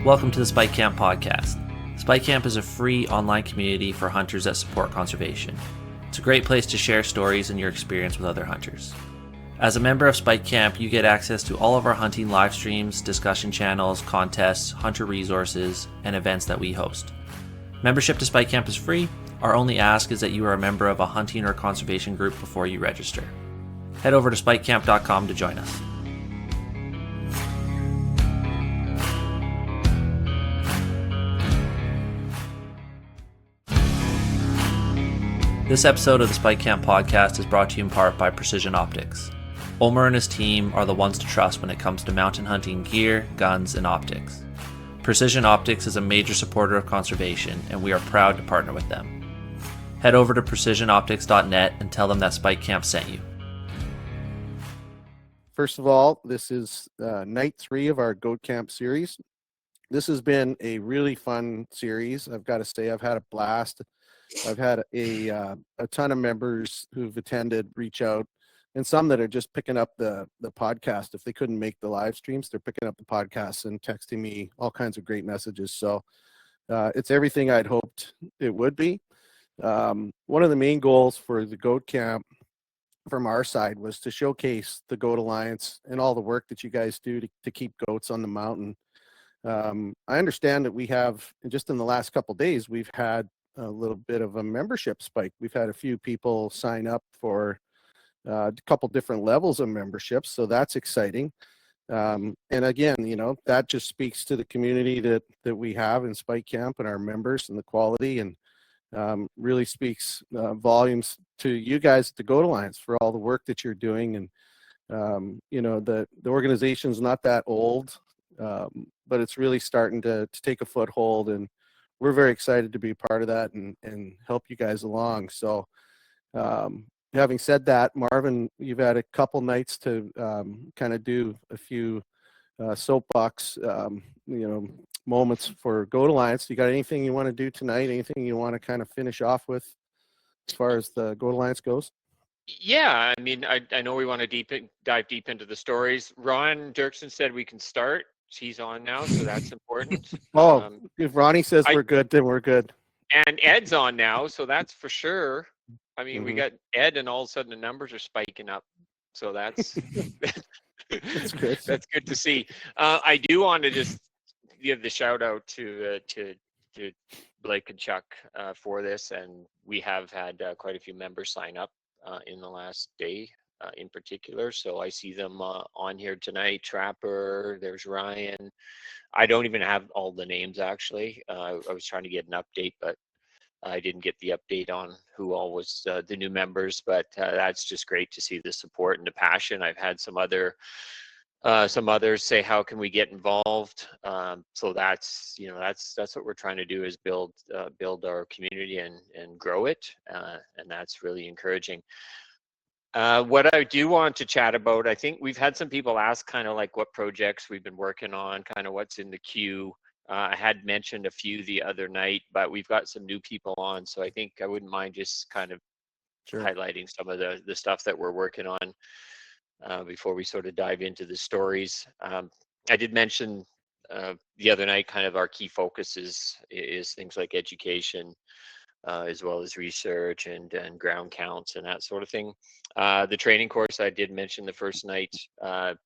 Welcome to the Spike Camp podcast. Spike Camp is a free online community for hunters that support conservation. It's a great place to share stories and your experience with other hunters. As a member of Spike Camp, you get access to all of our hunting live streams, discussion channels, contests, hunter resources, and events that we host. Membership to Spike Camp is free. Our only ask is that you are a member of a hunting or conservation group before you register. Head over to spikecamp.com to join us. This episode of the Spike Camp podcast is brought to you in part by Precision Optics. Ulmer and his team are the ones to trust when it comes to mountain hunting gear, guns, and optics. Precision Optics is a major supporter of conservation, and we are proud to partner with them. Head over to precisionoptics.net and tell them that Spike Camp sent you. First of all, this is night 3 of our Goat Camp series. This has been a really fun series. I've got to say, I've had a blast. I've had a ton of members who've attended reach out, and some that are just picking up the podcast. If they couldn't make the live streams, they're picking up the podcast and texting me all kinds of great messages. So it's everything I'd hoped it would be. One of the main goals for the Goat Camp from our side was to showcase the Goat Alliance and all the work that you guys do to keep goats on the mountain. I understand that we have, just in the last couple of days, we've had a little bit of a membership spike. We've had a few people sign up for a couple different levels of memberships, so that's exciting. And again, that just speaks to the community that we have in Spike Camp and our members and the quality, and really speaks volumes to you guys at the Goat Alliance for all the work that you're doing. And the organization's not that old, but it's really starting to take a foothold, and we're very excited to be part of that and help you guys along. So having said that, Marvin, you've had a couple nights to kind of do a few soapbox moments for Goat Alliance. You got anything you want to do tonight? Anything you want to kind of finish off with as far as the Goat Alliance goes? Yeah, I mean, I know we want to dive deep into the stories. Ron Dirksen said we can start. He's on now, so that's important. If Ronnie says we're good, then we're good. And Ed's on now, so that's for sure. I mean, we got Ed, and all of a sudden the numbers are spiking up. So that's that's good. That's good to see. I do want to just give the shout out to Blake and Chuck for this, and we have had quite a few members sign up in the last day. In particular, so I see them on here tonight. Trapper, there's Ryan. I don't even have all the names actually. I was trying to get an update, but I didn't get the update on who all was the new members. But that's just great to see the support and the passion. I've had some others say, how can we get involved? So that's what we're trying to do, is build our community and grow it, and that's really encouraging. What I do want to chat about, I think we've had some people ask kind of like what projects we've been working on, kind of what's in the queue. I had mentioned a few the other night, but we've got some new people on, so I think I wouldn't mind just kind of highlighting some of the stuff that we're working on before we sort of dive into the stories. I did mention the other night kind of our key focus is things like education, as well as research and ground counts and that sort of thing. The training course I did mention the first night, and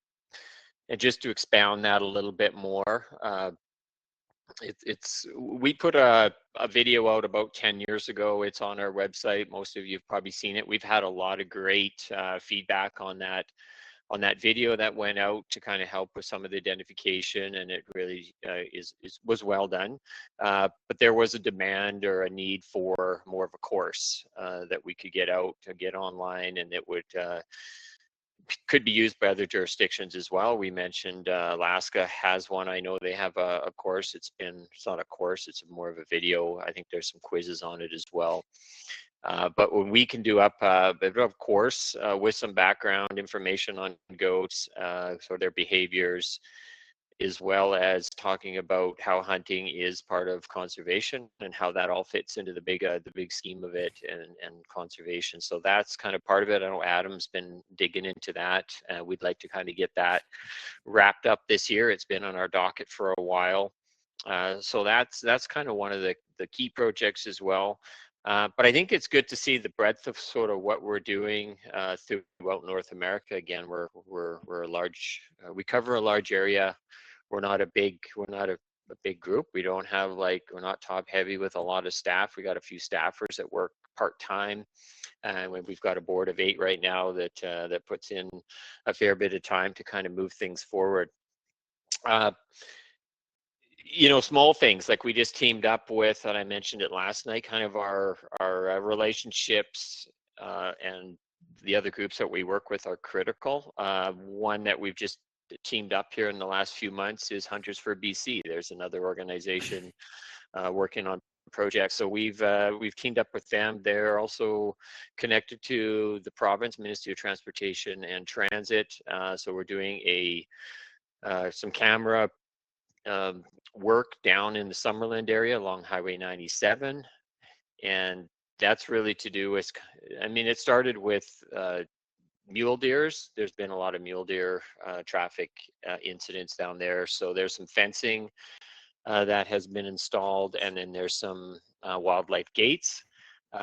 just to expound that a little bit more, we put a video out about 10 years ago. It's on our website. Most of you have probably seen it. We've had a lot of great feedback on that video that went out to kind of help with some of the identification, and it really was well done. But there was a demand or a need for more of a course that we could get out to get online, and it could be used by other jurisdictions as well. We mentioned Alaska has one. I know they have a course. It's not a course, it's more of a video. I think there's some quizzes on it as well. But when we can do up a bit of course with some background information on goats, so their behaviors, as well as talking about how hunting is part of conservation and how that all fits into the big scheme of it and conservation. So that's kind of part of it. I know Adam's been digging into that. We'd like to kind of get that wrapped up this year. It's been on our docket for a while. So that's kind of one of the key projects as well. But I think it's good to see the breadth of sort of what we're doing throughout North America. Again, we're a large, we cover a large area. We're not a big group. We don't have we're not top heavy with a lot of staff. We got a few staffers that work part-time, and we've got a board of 8 right now that puts in a fair bit of time to kind of move things forward. Small things like we just teamed up with, and I mentioned it last night, kind of our relationships and the other groups that we work with are critical. One that we've just teamed up here in the last few months is Hunters for BC. There's another organization working on projects, so we've teamed up with them. They're also connected to the province Ministry of Transportation and Transit, so we're doing some camera work down in the Summerland area along Highway 97, and that's really to do with, it started with mule deers. There's been a lot of mule deer traffic incidents down there, so there's some fencing that has been installed, and then there's some wildlife gates.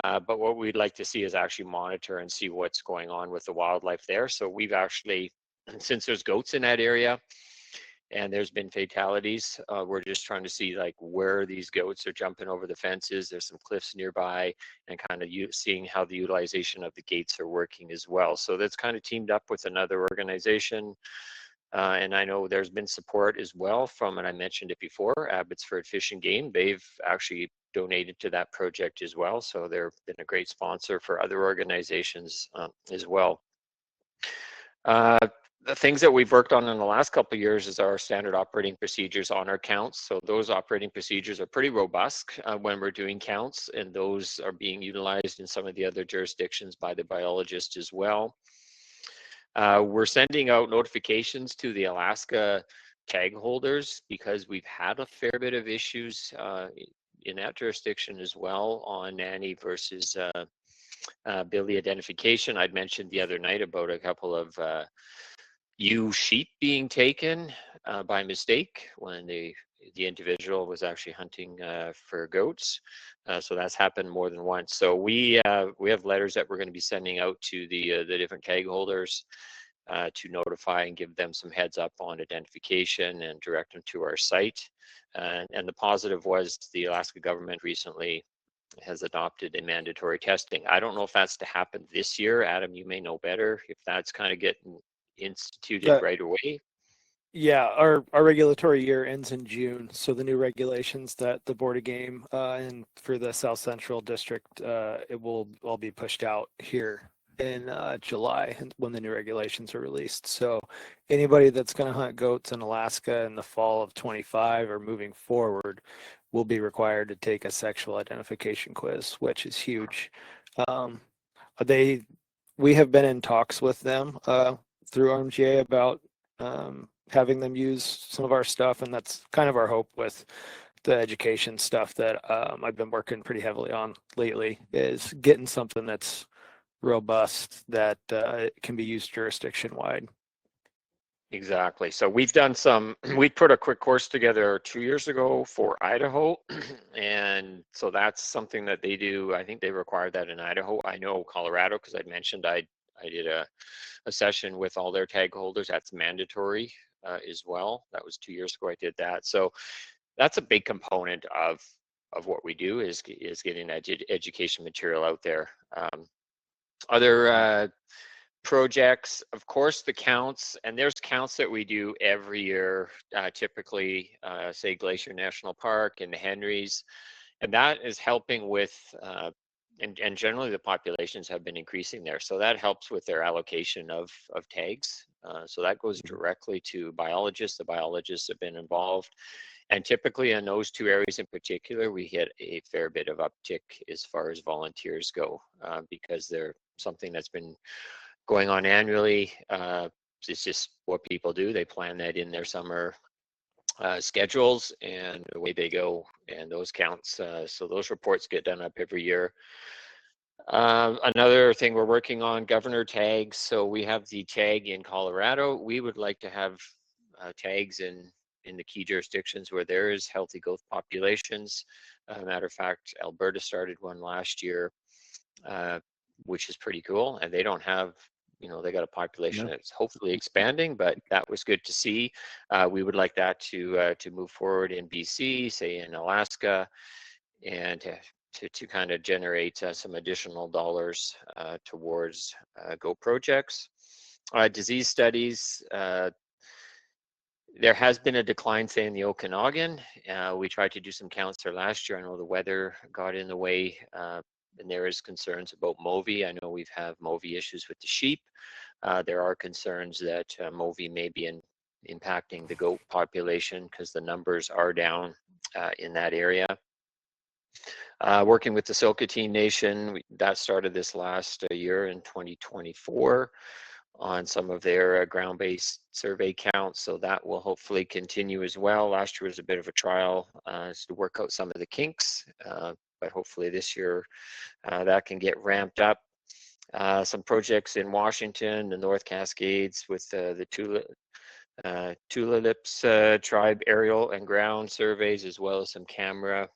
But what we'd like to see is actually monitor and see what's going on with the wildlife there. So we've actually, since there's goats in that area, and there's been fatalities, we're just trying to see where these goats are jumping over the fences. There's some cliffs nearby, and kind of seeing how the utilization of the gates are working as well. So that's kind of teamed up with another organization. And I know there's been support as well from, and I mentioned it before, Abbotsford Fish and Game. They've actually donated to that project as well. So they've been a great sponsor for other organizations as well. The things that we've worked on in the last couple of years is our standard operating procedures on our counts. So those operating procedures are pretty robust when we're doing counts, and those are being utilized in some of the other jurisdictions by the biologists as well. We're sending out notifications to the Alaska tag holders because we've had a fair bit of issues in that jurisdiction as well on nanny versus billy identification. I'd mentioned the other night about a couple of ewe sheep being taken by mistake when the individual was actually hunting for goats. So that's happened more than once. So we have letters that we're going to be sending out to the different tag holders to notify and give them some heads up on identification and direct them to our site. And the positive was the Alaska government recently has adopted a mandatory testing. I don't know if that's to happen this year. Adam, you may know better if that's kind of getting instituted right away. Yeah, our regulatory year ends in June, so the new regulations that the Board of Game and for the South Central District, it will all be pushed out here in July when the new regulations are released. So anybody that's going to hunt goats in Alaska in the fall of 25 or moving forward will be required to take a sexual identification quiz, which is huge. We have been in talks with them through RMGA about having them use some of our stuff, and that's kind of our hope with the education stuff that I've been working pretty heavily on lately, is getting something that's robust that can be used jurisdiction wide. Exactly. So we put a quick course together 2 years ago for Idaho. And so that's something that they do. I think they require that in Idaho. I know Colorado, because I'd mentioned I did a session with all their tag holders. That's mandatory as well. That was 2 years ago I did that. So that's a big component of what we do is getting education material out there. Other projects, of course, the counts, and there's counts that we do every year, typically, say Glacier National Park and the Henrys, and that is helping with, and generally the populations have been increasing there, so that helps with their allocation of tags. So that goes directly to biologists. The biologists have been involved. And typically in those two areas in particular, we hit a fair bit of uptick as far as volunteers go, because they're something that's been going on annually. It's just what people do. They plan that in their summer schedules, and away they go. And those counts, so those reports get done up every year. Another thing we're working on, governor tags. So we have the tag in Colorado. We would like to have tags in in the key jurisdictions where there is healthy goat populations. Matter of fact, Alberta started one last year, which is pretty cool, and they don't have, they got a population that's hopefully expanding, but that was good to see. We would like that to move forward in BC, say in Alaska, and to kind of generate some additional dollars towards goat projects. Disease studies, there has been a decline, say, in the Okanagan. We tried to do some counts there last year. I know the weather got in the way, and there is concerns about Movi. I know we've had Movi issues with the sheep. There are concerns that Movi may be impacting the goat population because the numbers are down in that area. Working with the Silkatine Nation, that started this last year in 2024 on some of their ground-based survey counts, so that will hopefully continue as well. Last year was a bit of a trial to work out some of the kinks, but hopefully this year that can get ramped up. Some projects in Washington, the North Cascades with the Tulalip's tribe aerial and ground surveys, as well as some camera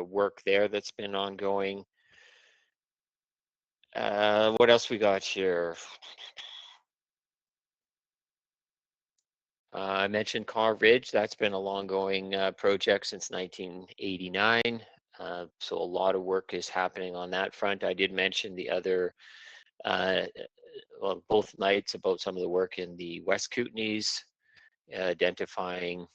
work there that's been ongoing. What else we got here? I mentioned Carr Ridge. That's been a long-going project since 1989. So a lot of work is happening on that front. I did mention the other, well, both nights about some of the work in the West Kootenays, identifying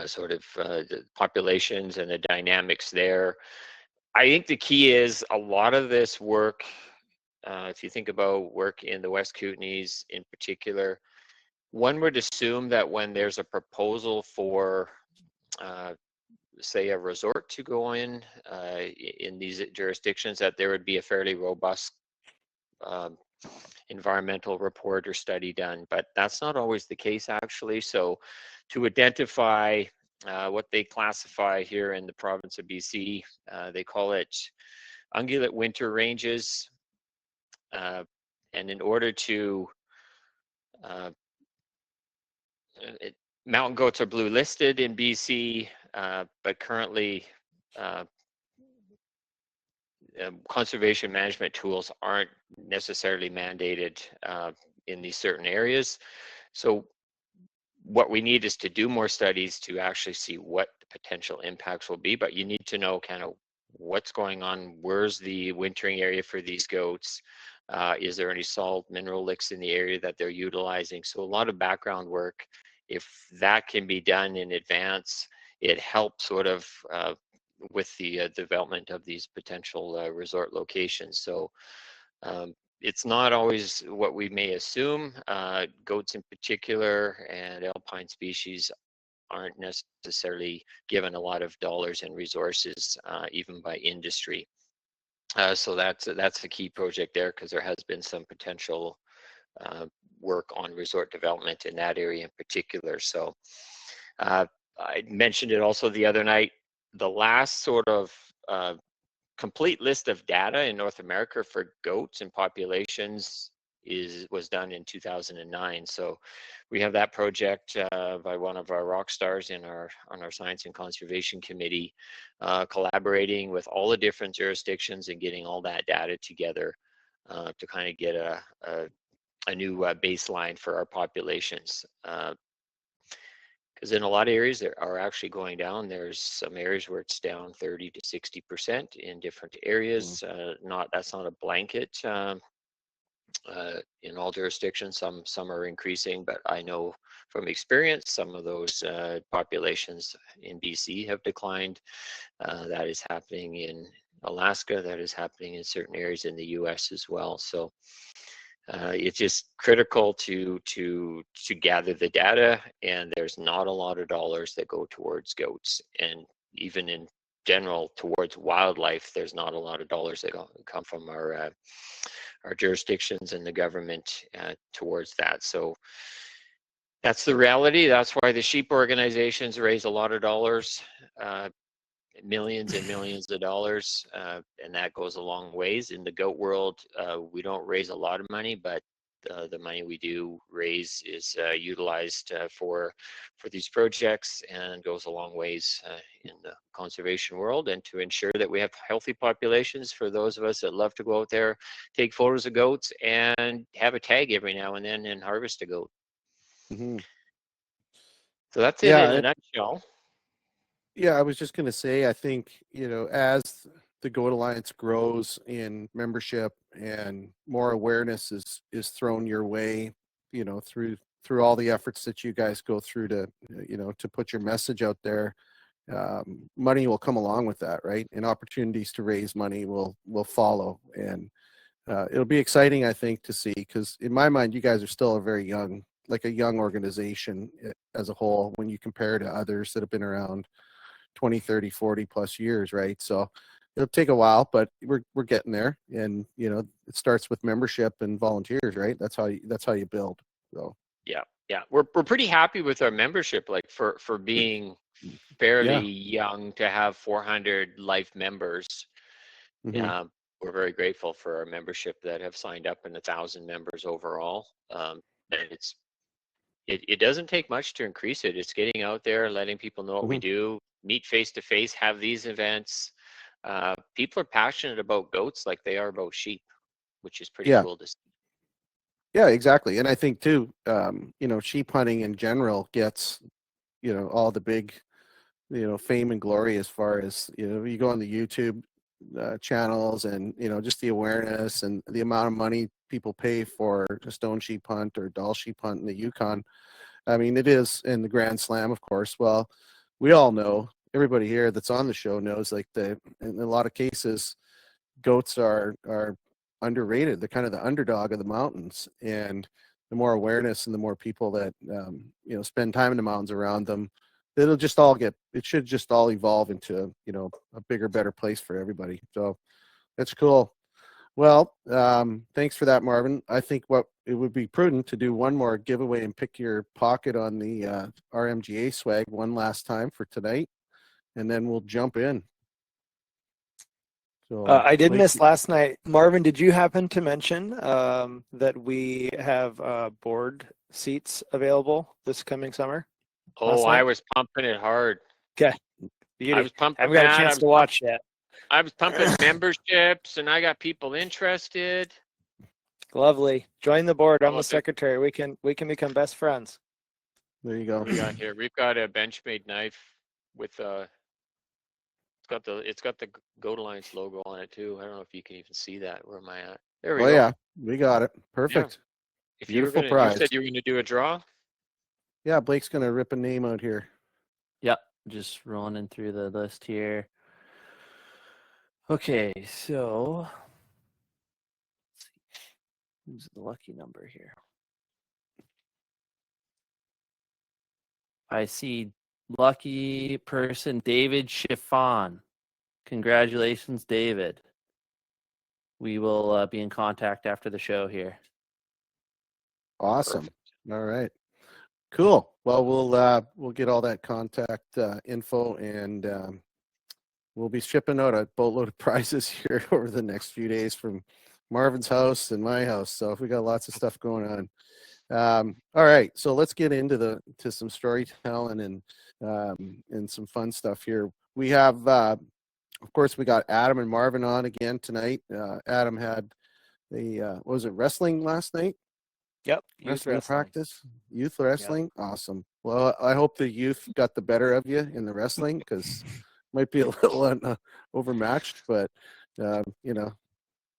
sort of the populations and the dynamics there. I think the key is a lot of this work, if you think about work in the West Kootenays in particular, one would assume that when there's a proposal for, say, a resort to go in these jurisdictions, that there would be a fairly robust environmental report or study done, but that's not always the case, actually. So to identify what they classify here in the province of BC, they call it ungulate winter ranges, and in order to mountain goats are blue listed in BC, but currently conservation management tools aren't necessarily mandated in these certain areas. So what we need is to do more studies to actually see what the potential impacts will be, but you need to know kind of what's going on, where's the wintering area for these goats, is there any salt mineral licks in the area that they're utilizing. So a lot of background work, if that can be done in advance, it helps sort of with the development of these potential resort locations. So it's not always what we may assume. Goats in particular and alpine species aren't necessarily given a lot of dollars and resources, even by industry. So that's a key project there, because there has been some potential work on resort development in that area in particular. So I mentioned it also the other night. The last sort of complete list of data in North America for goats and populations was done in 2009. So we have that project by one of our rock stars on our Science and Conservation Committee, collaborating with all the different jurisdictions and getting all that data together to kind of get a new baseline for our populations. Because in a lot of areas that are actually going down, there's some areas where it's down 30 to 60% in different areas. That's not a blanket in all jurisdictions. Some are increasing, but I know from experience some of those populations in BC have declined. That is happening in Alaska. That is happening in certain areas in the U.S. as well. So it's just critical to gather the data, and there's not a lot of dollars that go towards goats, and even in general towards wildlife, there's not a lot of dollars that come from our jurisdictions and the government towards that. So that's the reality. That's why the sheep organizations raise a lot of dollars, millions and millions of dollars, and that goes a long ways. In the goat world, we don't raise a lot of money, but the money we do raise is utilized for these projects and goes a long ways in the conservation world, and to ensure that we have healthy populations for those of us that love to go out there, take photos of goats, and have a tag every now and then and harvest a goat. Mhm. So that's it Yeah, in a nutshell. Yeah, I was just going to say, I think, as the Goat Alliance grows in membership and more awareness is thrown your way, through all the efforts that you guys go through to, to put your message out there, money will come along with that, right? And opportunities to raise money will follow. And it'll be exciting, I think, to see, because in my mind, you guys are still a young organization as a whole when you compare to others that have been around 20, 30, 40 plus years, right? So it'll take a while, but we're getting there. And it starts with membership and volunteers, right? That's how you build. So Yeah, we're pretty happy with our membership, like for being fairly young to have 400 life members. Mhm. We're very grateful for our membership that have signed up, and 1,000 members overall. And it doesn't take much to increase it. It's getting out there, letting people know what we Mhm. do, meet face to face, have these events. People are passionate about goats like they are about sheep, which is pretty Yeah. cool to see. Yeah, exactly. And I think too, sheep hunting in general gets, all the big, fame and glory as far as, you go on the YouTube channels and, just the awareness and the amount of money people pay for a stone sheep hunt or doll sheep hunt in the Yukon. I mean, it is in the Grand Slam, of course. Well, we all know, everybody here that's on the show knows, like, in a lot of cases, goats are underrated. They're kind of the underdog of the mountains, and the more awareness and the more people that spend time in the mountains around them, it should just all evolve into a bigger, better place for everybody. So that's cool. Well, thanks for that, Marvin. I think it would be prudent to do one more giveaway and pick your pocket on the RMGA swag one last time for tonight, and then we'll jump in. So I did Blake, miss last night. Marvin, did you happen to mention that we have board seats available this coming summer? Oh, Last night? I was pumping it hard. Okay. I was pumping haven't got a that. chance to watch yet. I was pumping memberships, and I got people interested. Lovely. Join the board. I'm All the of it. secretary. We can become best friends. there you go. What do we got here? We've got a Benchmade knife with it's got the Goat Alliance logo on it too. I don't know if you can even see that. Where am I at? There we Oh go. yeah, we got it. Perfect. If Beautiful you prize. said you were gonna do a draw. Yeah, Blake's gonna rip a name out here. Yep, just rolling through the list here. Okay, so let's see. Who's the lucky number here? I see lucky person David Chiffon. Congratulations, David. We will be in contact after the show here. Awesome. Perfect. All right. Cool. Well, we'll get all that contact info, and we'll be shipping out a boatload of prizes here over the next few days from Marvin's house and my house. So we got lots of stuff going on. All right, so let's get into some storytelling and some fun stuff here. We have, of course, we got Adam and Marvin on again tonight. Adam had what was it, wrestling last night? Yep. Wrestling practice, youth wrestling. Yep. Awesome. Well, I hope the youth got the better of you in the wrestling, because might be a little overmatched, but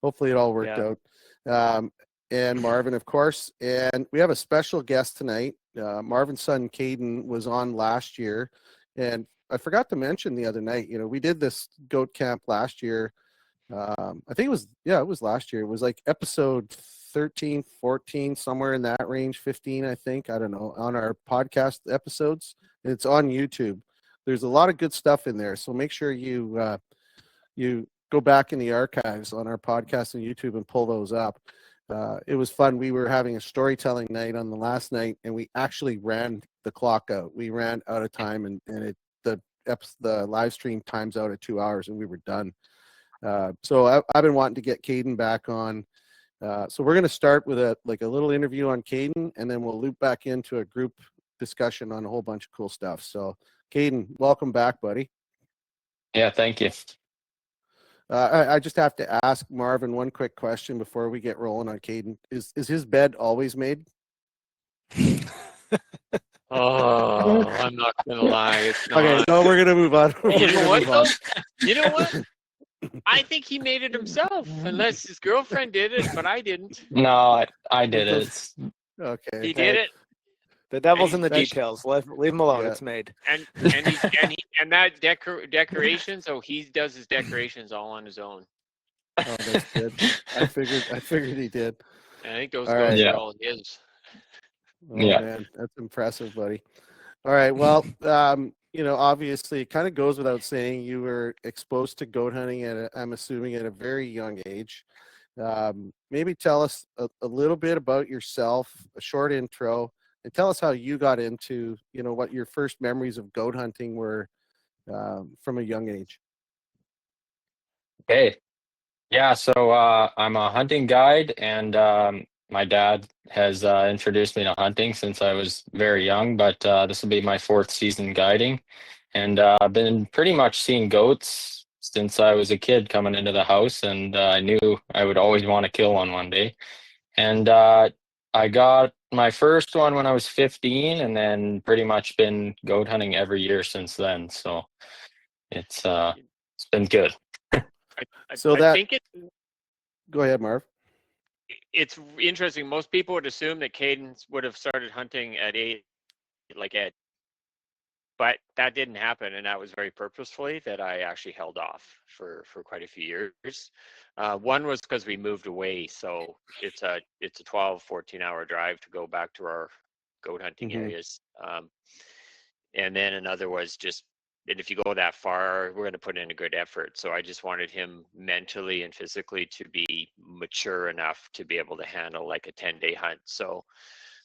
hopefully it all worked out. And Marvin, of course, and we have a special guest tonight. Marvin's son Kaden was on last year, and I forgot to mention the other night, we did this goat camp last year. I think it was last year. It was like episode 13, 14, somewhere in that range, 15, I think. I don't know, on our podcast episodes. It's on YouTube. There's a lot of good stuff in there. So make sure you go back in the archives on our podcast on YouTube and pull those up. It was fun. We were having a storytelling night on the last night, and we actually ran the clock out. We ran out of time, and the live stream times out at 2 hours, and we were done. So I've been wanting to get Kaden back on So we're going to start with a little interview on Kaden, and then we'll loop back into a group discussion on a whole bunch of cool stuff. So Kaden, welcome back, buddy. Yeah, thank you. I just have to ask Marvin one quick question before we get rolling on Kaden. Is his bed always made? Oh, I'm not gonna lie, it's not. Okay, no, we're gonna move on. You know what though? You know what? I think he made it himself, unless his girlfriend did it, but I didn't. No, I did it. Okay. He did it, The devil's in the Thank- details. Leave him alone. Yeah. It's made. and that decoration. So he does his decorations all on his own. Oh, that's good. I figured he did. And I think those All girls right. Yeah. are all his. Oh, Yeah. man, that's impressive, buddy. All right. Well, obviously it kind of goes without saying you were exposed to goat hunting I'm assuming at a very young age. Maybe tell us a little bit about yourself, a short intro, and tell us how you got into, what your first memories of goat hunting were from a young age. Okay. Yeah, so I'm a hunting guide, and my dad has introduced me to hunting since I was very young, but this will be my 4th season guiding. And I've been pretty much seeing goats since I was a kid coming into the house, and I knew I would always want to kill one day. And I got my first one when I was 15, and then pretty much been goat hunting every year since then. So it's been good. So I think go ahead, Marv. it's interesting. Most people would assume that Kaden would have started hunting at 8, but that didn't happen, and that was very purposefully that I actually held off for quite a few years. One was because we moved away, so it's a 12, 14-hour drive to go back to our goat hunting Mhm. areas. And then another was just, and if you go that far, we're going to put in a good effort. So I just wanted him mentally and physically to be mature enough to be able to handle like a 10-day hunt. So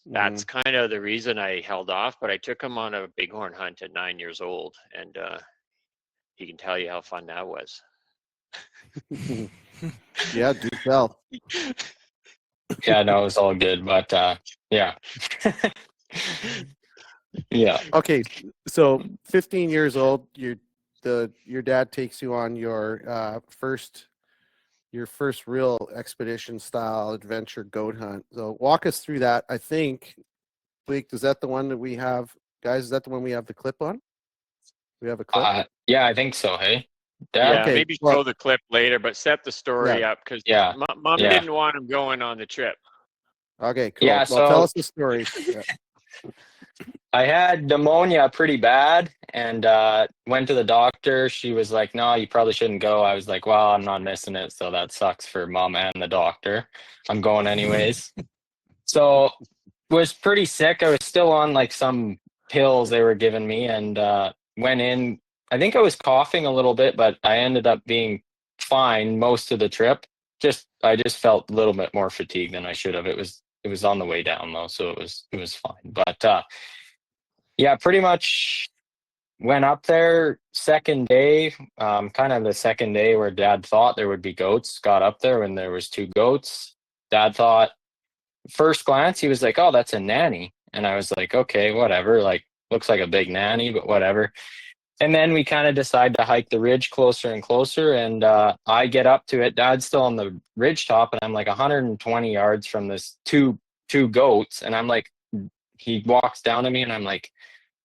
that's kind of the reason I held off, but I took him on a bighorn hunt at 9 years old, and he can tell you how fun that was. Yeah, do tell. Yeah, no, it was all good, but yeah. Yeah. Okay, so 15 years old, your dad takes you on your first real expedition style adventure goat hunt. So walk us through that. I think, Blake, is that the one that we have, guys? Is that the one we have the clip on? We have a clip. Yeah, I think so. Hey, Dad. Yeah, Okay, maybe well- show the clip later, but set the story up because Yeah, Mom yeah. didn't want him going on the trip. Okay, cool. Yeah, well, so- tell us the story. Yeah. I had pneumonia pretty bad and went to the doctor. She was like, no, you probably shouldn't go. I was like, well, I'm not missing it, so that sucks for Mom and the doctor. I'm going anyways. So was pretty sick. I was still on like some pills they were giving me, and went in. I think I was coughing a little bit, but I ended up being fine most of the trip. I just felt a little bit more fatigued than I should have. It was on the way down though, so it was fine. But yeah, pretty much went up there second day, kind of the second day where Dad thought there would be goats. Got up there when there was 2 goats. Dad thought, first glance, he was like, "Oh, that's a nanny," and I was like, "Okay, whatever. Like, looks like a big nanny, but whatever." And then we kind of decide to hike the ridge closer and closer, and I get up to it. Dad's still on the ridge top, and I'm like 120 yards from this two goats, and I'm like, he walks down to me, and I'm like,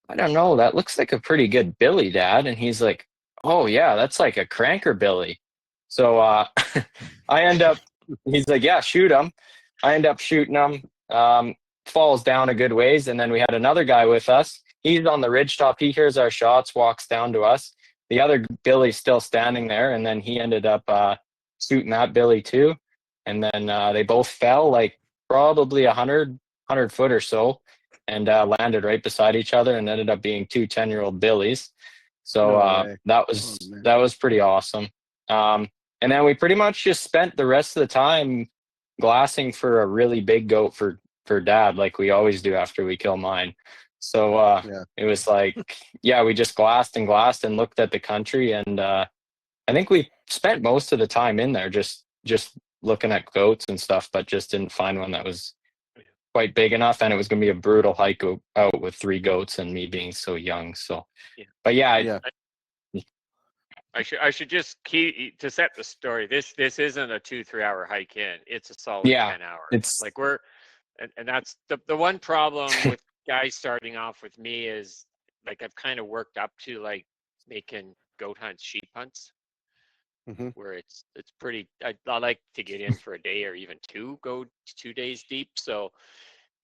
I don't know, that looks like a pretty good billy, Dad. And he's like, oh yeah, that's like a cranker billy. So I end up, he's like, yeah, shoot him. I end up shooting him. Falls down a good ways, and then we had another guy with us. He's on the ridge top. He hears our shots, walks down to us. The other billy's still standing there, and then he ended up shooting that billy too. And then they both fell like probably 100 foot or so, and landed right beside each other, and ended up being 2 10-year-old billies. So No way. that man. was pretty awesome. And then we pretty much just spent the rest of the time glassing for a really big goat for Dad, like we always do after we kill mine. So Yeah. it was like, yeah, we just glassed and looked at the country, and I think we spent most of the time in there just looking at goats and stuff, but just didn't find one that was quite big enough, and it was going to be a brutal hike out with 3 goats and me being so young. So, Yeah. but yeah, Yeah. I should just keep to set the story. This isn't a 2-3 hour hike in. It's a solid yeah, 10 hours. it's Like and that's the one problem with guys starting off with me is like I've kind of worked up to like making goat hunts, sheep hunts, Mhm. where it's pretty. I like to get in for a day or even 2, go 2 days deep. So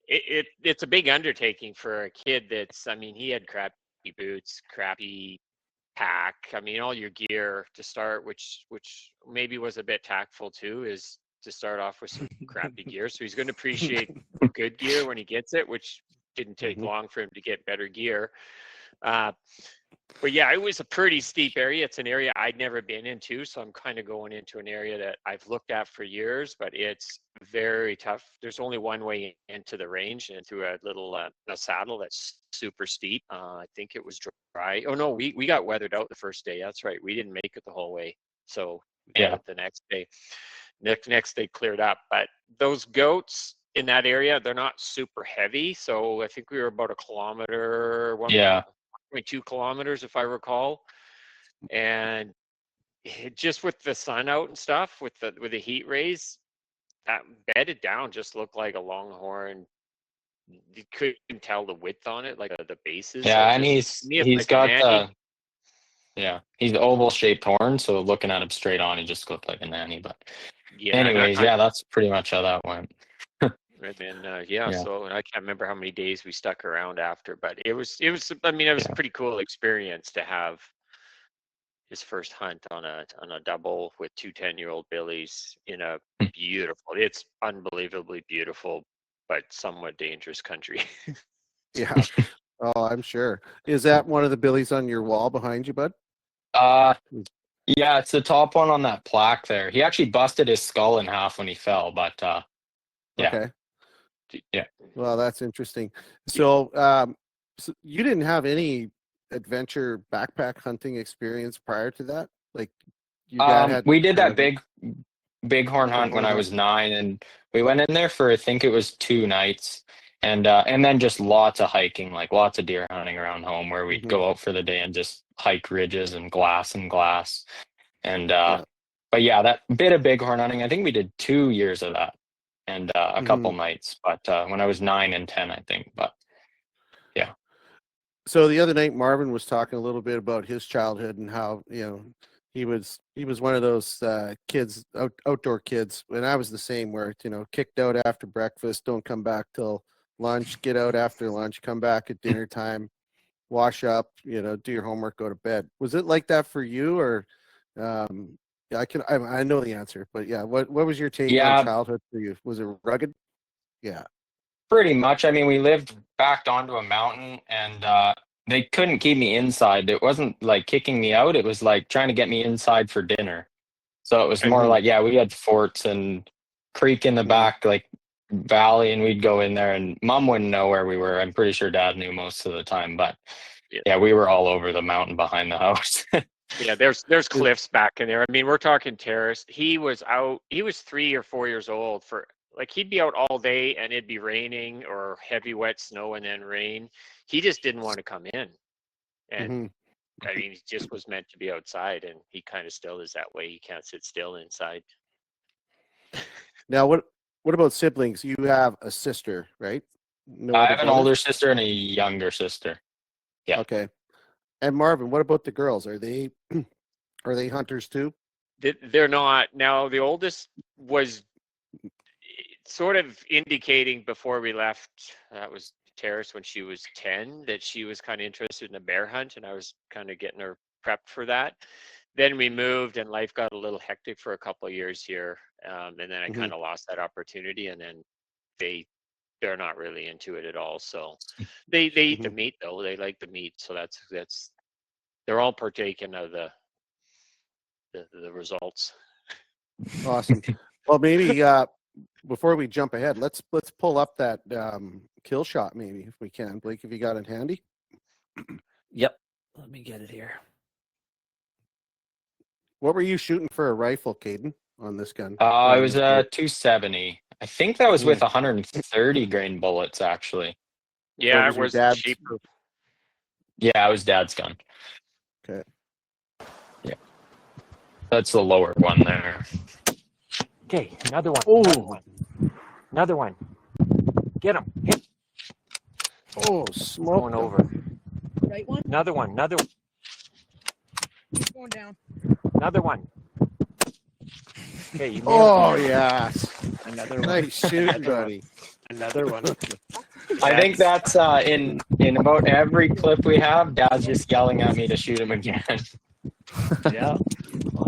it's a big undertaking for a kid that's. I mean, he had crappy boots, crappy pack. I mean, all your gear to start, which maybe was a bit tactful too, is to start off with some crappy gear. So he's going to appreciate good gear when he gets it, which didn't take Mhm. long for him to get better gear. But yeah, it was a pretty steep area. It's an area I'd never been into, so I'm kind of going into an area that I've looked at for years, but it's very tough. There's only one way into the range, and through a little a saddle that's super steep. I think it was dry. Oh no, we got weathered out the first day. That's right. We didn't make it the whole way, so we got yeah, it the next day. Next day cleared up, but those goats in that area, they're not super heavy. So I think we were about a kilometer, yeah, 1.2 kilometers, if I recall. And just with the sun out and stuff, with the heat rays, that bedded down just looked like a longhorn. You couldn't tell the width on it, like the bases. So yeah, it and just to me, it's he's like an got Annie. he's oval shaped horn, so looking at him straight on, he just looked like a nanny. But Yeah, and anyways, yeah, that's pretty much how that went. and then yeah, Yeah, so and I can't remember how many days we stuck around after, but it was. I mean, it was a yeah, pretty cool experience to have his first hunt on a double with 2 10-year-old billies in a beautiful. It's unbelievably beautiful, but somewhat dangerous country. Yeah. Oh, I'm sure. Is that one of the billies on your wall behind you, bud? uh, yeah, it's the top one on that plaque there. He actually busted his skull in half when he fell, but yeah, Okay. yeah. Well, that's interesting. So, so you didn't have any adventure backpack hunting experience prior to that? Like your dad had We did kind that of a bighorn hunt when bighorn I hunt? was 9, and we went in there for I think it was 2 nights, and then just lots of hiking, like lots of deer hunting around home, where we'd Mhm. go out for the day and just hike ridges and glass, and Yeah. but yeah, that bit of bighorn hunting, I think we did 2 years of that, and a couple Mhm. nights, but when I was 9 and 10, I think, but yeah, So the other night, Marvin was talking a little bit about his childhood and how he was one of those kids, outdoor kids, and I was the same. Where kicked out after breakfast, don't come back till lunch, get out after lunch, come back at dinner time, wash up, do your homework, go to bed. Was it like that for you, or yeah, I know the answer, but yeah, what was your take on yeah. childhood for you? Was it rugged? Yeah. Pretty much. I mean, we lived backed onto a mountain, and they couldn't keep me inside. It wasn't like kicking me out. It was like trying to get me inside for dinner. So it was more Hmm. like, yeah, we had forts and creek in the Hmm. back, like valley, and we'd go in there, and mom wouldn't know where we were. I'm pretty sure dad knew most of the time, but Yeah, yeah, we were all over the mountain behind the house. yeah. There's cliffs back in there. I mean, we're talking terrace. He was out. He was 3 or 4 years old for like he'd be out all day and it'd be raining or heavy wet snow and then rain. He just didn't want to come in, and Hmm. I mean, he just was meant to be outside, and he kind of still is that way. He can't sit still inside. Now, what about siblings? You have a sister, right? No I other have an brothers? older sister and a younger sister. Yeah. Okay. And Marvin, what about the girls? Are they are they hunters too? They're not now. The oldest was sort of indicating before we left. That was Terrace when she was 10 that she was kind of interested in a bear hunt, and I was kind of getting her prepped for that. Then we moved, and life got a little hectic for a couple of years here, and then I Hmm. kind of lost that opportunity. And then they're not really into it at all. So they eat the Hmm. meat though. They like the meat, so that's they're all partaking of the results. Awesome. Well, maybe before we jump ahead, let's pull up that kill shot maybe if we can. Blake, if you got it handy. Yep. Let me get it here. What were you shooting for a rifle, Kaden? on this gun? It On was this bow? 270. I think that was with 130 grain bullets, actually. Yeah, was it your was dad's? cheaper. Yeah, it was Dad's gun. Okay. Yeah, that's the lower one there. Okay, another one. Oh. Another one. Another one. Get him. Hit. Oh, Going smoke over. Right one, Another one. Another. going down. Another one. Okay, you nailed Oh, it. yes. Another one. Nice shooting, buddy. Another one. I think that's in about every clip we have, Dad's just yelling at me to shoot him again. Yeah.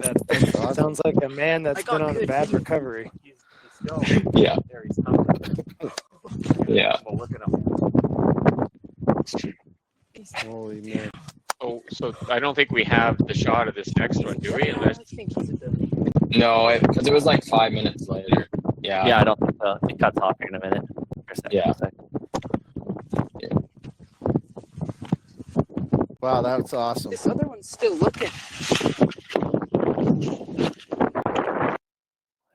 That's awesome. Sounds like a man that's I got been on a good bad feet. recovery. He's still Yeah. there. He's coming. Yeah. Well, look at him. Holy man. Oh, so I don't think we have the shot of this next one, do we? I Unless think he's a billy. No, because it was like 5 minutes later. Yeah. Yeah, I don't think so. It cuts off here in a minute. Or a second, Yeah. a second. Wow, that's awesome. This other one's still looking.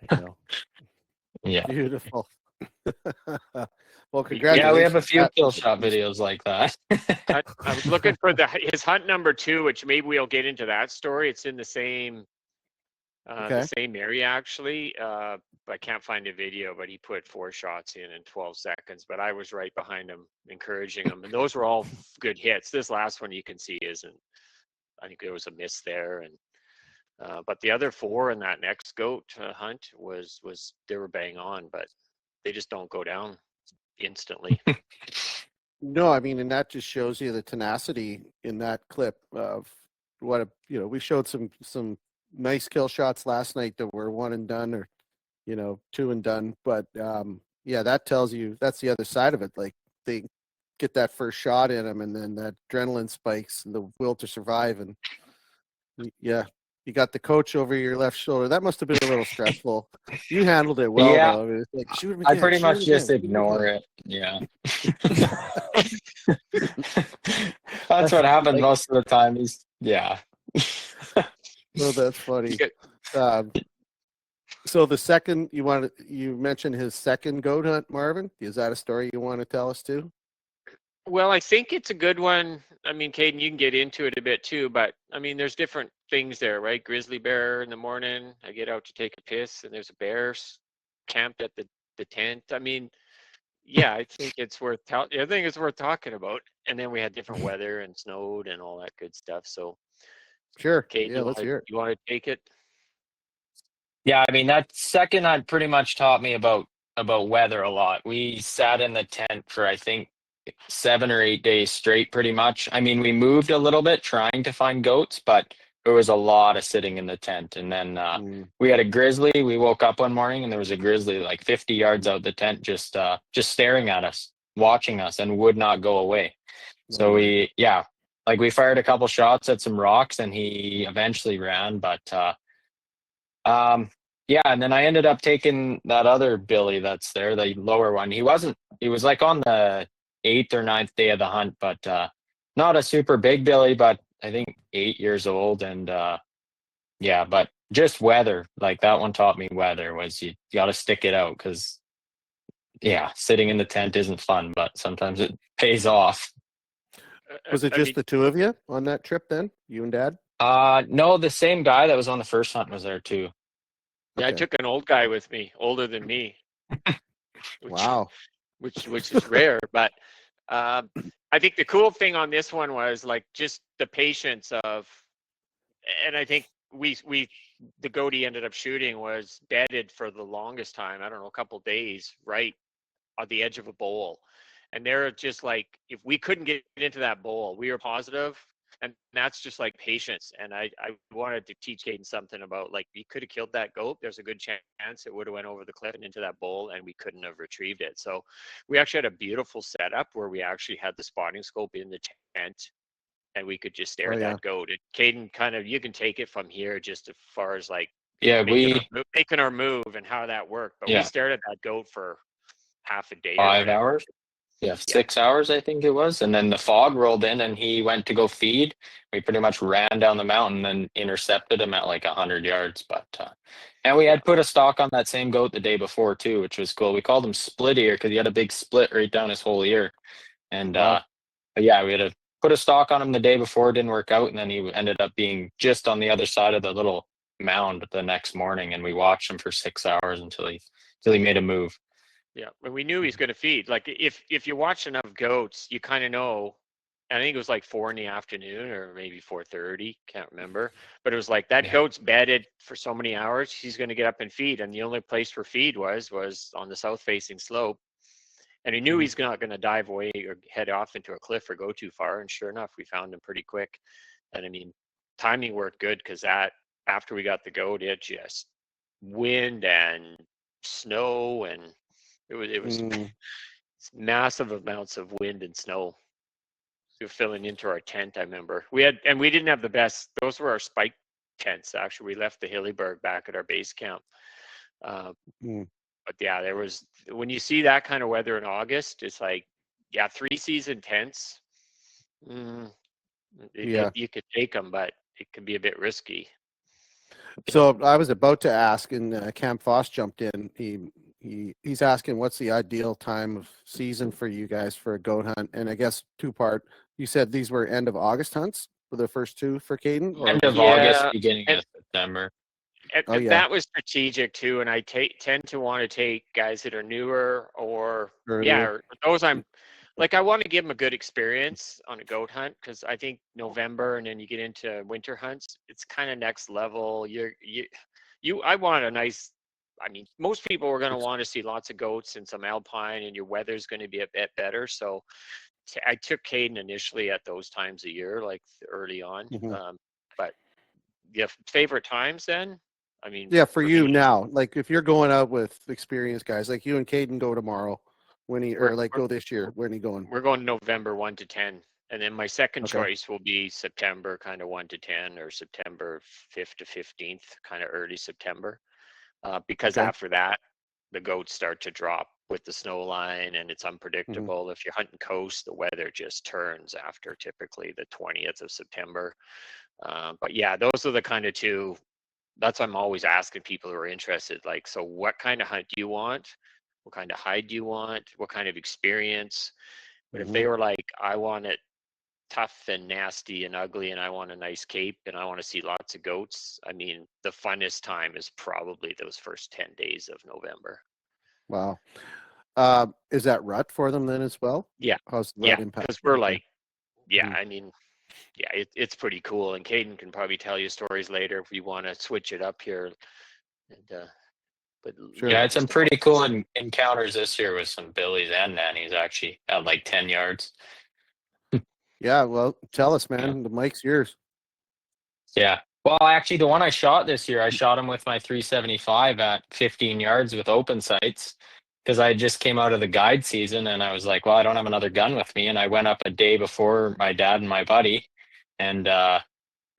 There you go. Yeah. Beautiful. Well, Yeah, congratulations. we have a few kill shot videos like that. I was looking for his hunt number 2, which maybe we'll get into that story. It's in the same Okay. the same area actually. I can't find a video, but he put 4 shots in 12 seconds. But I was right behind him, encouraging him, and those were all good hits. This last one you can see isn't. I think there was a miss there, and but the other 4 in that next goat hunt was they were bang on, but they just don't go down instantly. No, I mean, and that just shows you the tenacity in that clip of what we showed some nice kill shots last night that were 1 and done, or 2 and done. But yeah, that tells you that's the other side of it. Like, they get that first shot in them, and then that adrenaline spikes and the will to survive. And yeah, you got the coach over your left shoulder. That must have been a little stressful. You handled it well, Yeah. though. I mean, it's like, shoot him I again, pretty shoot much him just again, shoot him ignore again. it. Yeah. That's what happened most of the time. Oh, that's funny. Good. So the second you mentioned his second goat hunt, Marvin. Is that a story you want to tell us too? Well, I think it's a good one. I mean, Kaden, you can get into it a bit too, but I mean, there's different things there, right? Grizzly bear in the morning. I get out to take a piss, and there's a bear camped at the tent. I mean, yeah, I think it's worth talking about. And then we had different weather and snowed and all that good stuff. So, Sure. Kaden, Yeah, let's hear it. you want to take it? Yeah, I mean, that second hunt pretty much taught me about weather a lot. We sat in the tent for, I think, 7 or 8 days straight, pretty much. I mean, we moved a little bit trying to find goats, but there was a lot of sitting in the tent. And then we had a grizzly. We woke up one morning and there was a grizzly like 50 yards out the tent, just staring at us, watching us, and would not go away. So we fired a couple shots at some rocks and he eventually ran, but yeah, and then I ended up taking that other billy that's there, the lower one. He was like on the 8th or 9th day of the hunt, but not a super big billy, but I think 8 years old. And yeah, but just weather, like that one taught me weather was you got to stick it out, because yeah, sitting in the tent isn't fun, but sometimes it pays off. Was it just the two of you on that trip then? You and Dad? No, the same guy that was on the first hunt was there too. Yeah, I Okay. took an old guy with me, older than me. Wow. Which is rare, but I think the cool thing on this one was like just the patience of, and I think the goat he ended up shooting was bedded for the longest time. I don't know, a couple days, right on the edge of a bowl, and they're just like, if we couldn't get into that bowl, we were positive. And that's just like patience. And I wanted to teach Kaden something about, like, we could have killed that goat. There's a good chance it would have went over the cliff and into that bowl, and we couldn't have retrieved it. So we actually had a beautiful setup where we actually had the spotting scope in the tent, and we could just stare at that goat. And Kaden, kind of, you can take it from here just as far as like making our move and how that worked. But we stared at that goat for half a day. 5 hours. Yeah, 6 hours, I think it was. And then the fog rolled in and he went to go feed. We pretty much ran down the mountain and intercepted him at like 100 yards. But And we had put a stock on that same goat the day before too, which was cool. We called him split ear because he had a big split right down his whole ear. And Wow. yeah, we had to put a stock on him the day before. It didn't work out, and then he ended up being just on the other side of the little mound the next morning. And we watched him for 6 hours until he made a move. Yeah, and we knew he's going to feed. Like if you watch enough goats, you kind of know. I think it was like 4 in the afternoon or maybe 4:30, can't remember. But it was like that goat's bedded for so many hours, he's going to get up and feed, and the only place for feed was on the south-facing slope. And he knew he's not going to dive away or head off into a cliff or go too far. And sure enough, we found him pretty quick. And I mean, timing worked good because that after we got the goat, it just wind and snow and it was massive amounts of wind and snow. We were filling into our tent. I remember we didn't have the best. Those were our spike tents. Actually, we left the Hillyberg back at our base camp. But yeah, there was when you see that kind of weather in August, it's like 3-season tents. You could take them, but it can be a bit risky. So I was about to ask, and Cam Foss jumped in. He's asking what's the ideal time of season for you guys for a goat hunt, and I guess two-part. You said these were end of August hunts for the first two for Kaden? End of August, beginning of September. That was strategic too, and I tend to want to take guys that are newer or those I'm like I want to give them a good experience on a goat hunt because I think November and then you get into winter hunts, it's kind of next level. I want a nice. I mean, most people are going to want to see lots of goats and some alpine, and your weather's going to be a bit better. So I took Kaden initially at those times of year, like early on. But yeah, favorite times then? I mean, yeah, for you now, like if you're going out with experienced guys, like you and Kaden go tomorrow, go this year, when are you going? We're going November 1 to 10, and then my second choice will be September, kind of 1 to 10, or September 5th to 15th, kind of early September, because after that, the goats start to drop with the snow line, and it's unpredictable. If you're hunting coast, the weather just turns after typically the 20th of September. But yeah, those are the kind of two. That's why I'm always asking people who are interested, like, so what kind of hunt do you want? What kind of hide do you want? What kind of experience? But if they were like, I want it tough and nasty and ugly, and I want a nice cape, and I want to see lots of goats, I mean, the funnest time is probably those first 10 days of November. Wow. Is that rut for them then as well? Yeah. How's the rut impact? Because we're like, I mean, it's pretty cool, and Kaden can probably tell you stories later if we want to switch it up here. And but sure. Yeah, it's some pretty cool encounters this year with some billies and nannies actually at like 10 yards. Yeah, well, tell us, man. The mic's yours. Yeah. Well, actually, the one I shot this year, I shot him with my 375 at 15 yards with open sights because I just came out of the guide season and I was like, well, I don't have another gun with me. And I went up a day before my dad and my buddy and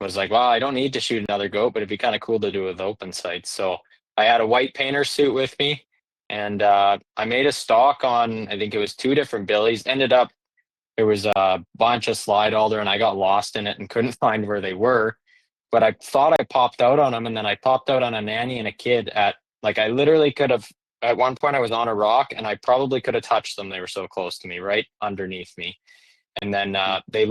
was like, well, I don't need to shoot another goat, but it'd be kind of cool to do it with open sights. So I had a white painter suit with me and I made a stalk on, I think it was 2 different billies. Ended up, there was a bunch of slide alder and I got lost in it and couldn't find where they were. But I thought I popped out on them, and then I popped out on a nanny and a kid at, like, I literally could have, at one point I was on a rock, and I probably could have touched them. They were so close to me, right underneath me. And then they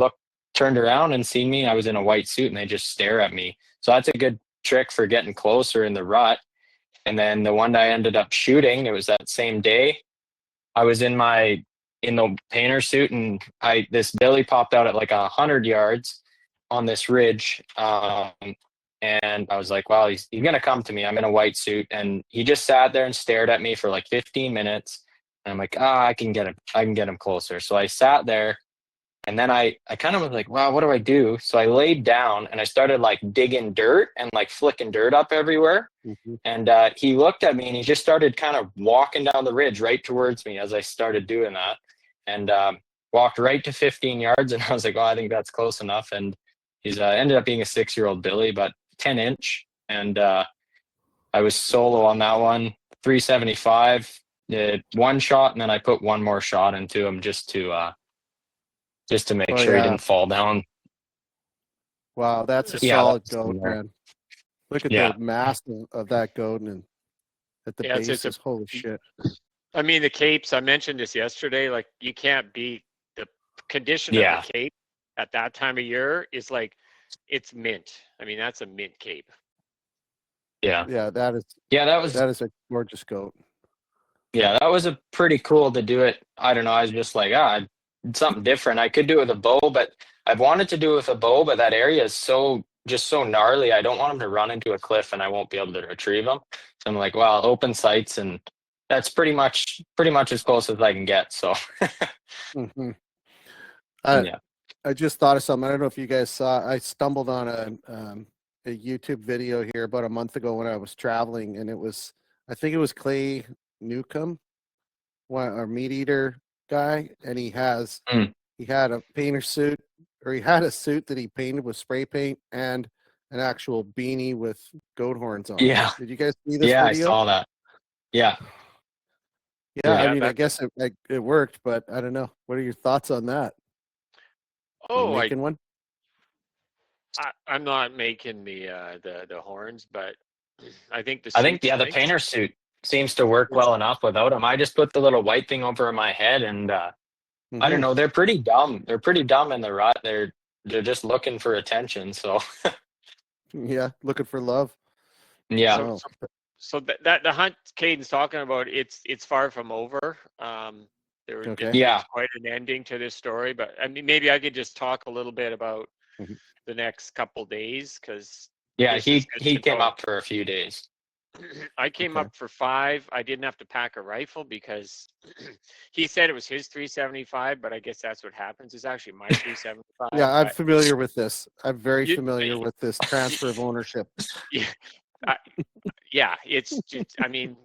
turned around and seen me. I was in a white suit, and they just stare at me. So that's a good trick for getting closer in the rut. And then the one that I ended up shooting, it was that same day. I was in the painter suit, and this billy popped out at like 100 yards on this ridge, and I was like, wow, he's gonna come to me. I'm in a white suit, and he just sat there and stared at me for like 15 minutes. And I'm like, I can get him closer. So I sat there, and then I kind of was like, wow, what do I do? So I laid down and I started like digging dirt and like flicking dirt up everywhere. And he looked at me and he just started kind of walking down the ridge right towards me as I started doing that, and walked right to 15 yards. And I was like, oh, I think that's close enough. And he's ended up being a 6-year-old billy, but 10-inch. And I was solo on that one, 375, did one shot, and then I put one more shot into him just to make sure he didn't fall down. Wow, that's a solid goat, man. Look at Yeah. the mass of that goat and at the Yeah, it's base a is holy shit. I mean, the capes, I mentioned this yesterday, like you can't beat the condition of the Yeah. cape at that time of year is like, it's mint. I mean, that's a mint cape. Yeah. Yeah, Yeah, that is a gorgeous goat. that was a pretty cool to do it. I don't know. I was just like, it's something different. I could do it with a bow, but I've wanted to do it with a bow, but that area is so gnarly. I don't want him to run into a cliff and I won't be able to retrieve him. So I'm like, well, open sights, and that's pretty much as close as I can get. So Mhm. yeah. I just thought of something. I don't know if you guys saw. I stumbled on a YouTube video here about a month ago when I was traveling, and I think it was Clay Newcomb, our meat eater guy, and he had a painter suit, or he had a suit that he painted with spray paint and an actual beanie with goat horns on. Yeah. Did you guys see this Yeah, I video? saw that. Yeah. Yeah, I Yeah, mean, I guess it worked, but I don't know. What are your thoughts on that? Oh, Making one? I'm not making the horns, but I think the I think, suit's the nice. painter suit seems to work It's- well enough without him. I just put the little white thing over my head, and I don't Mhm. know. They're pretty dumb. They're pretty dumb in the rut. They're just looking for attention. So Yeah, looking for love. yeah, So, Oh, so that the hunt Caden's talking about, it's far from over. okay. Yeah. There's quite an ending to this story, but I mean, maybe I could just talk a little bit about Mhm. the next couple days because yeah. this is good He to came know. up for a few days. I came Okay. up for 5. I didn't have to pack a rifle because he said it was his 375, but I guess that's what happens. It's actually my 375. Yeah, I'm but familiar with this. I'm very you- familiar with this transfer of ownership. yeah, yeah, it's just, I mean,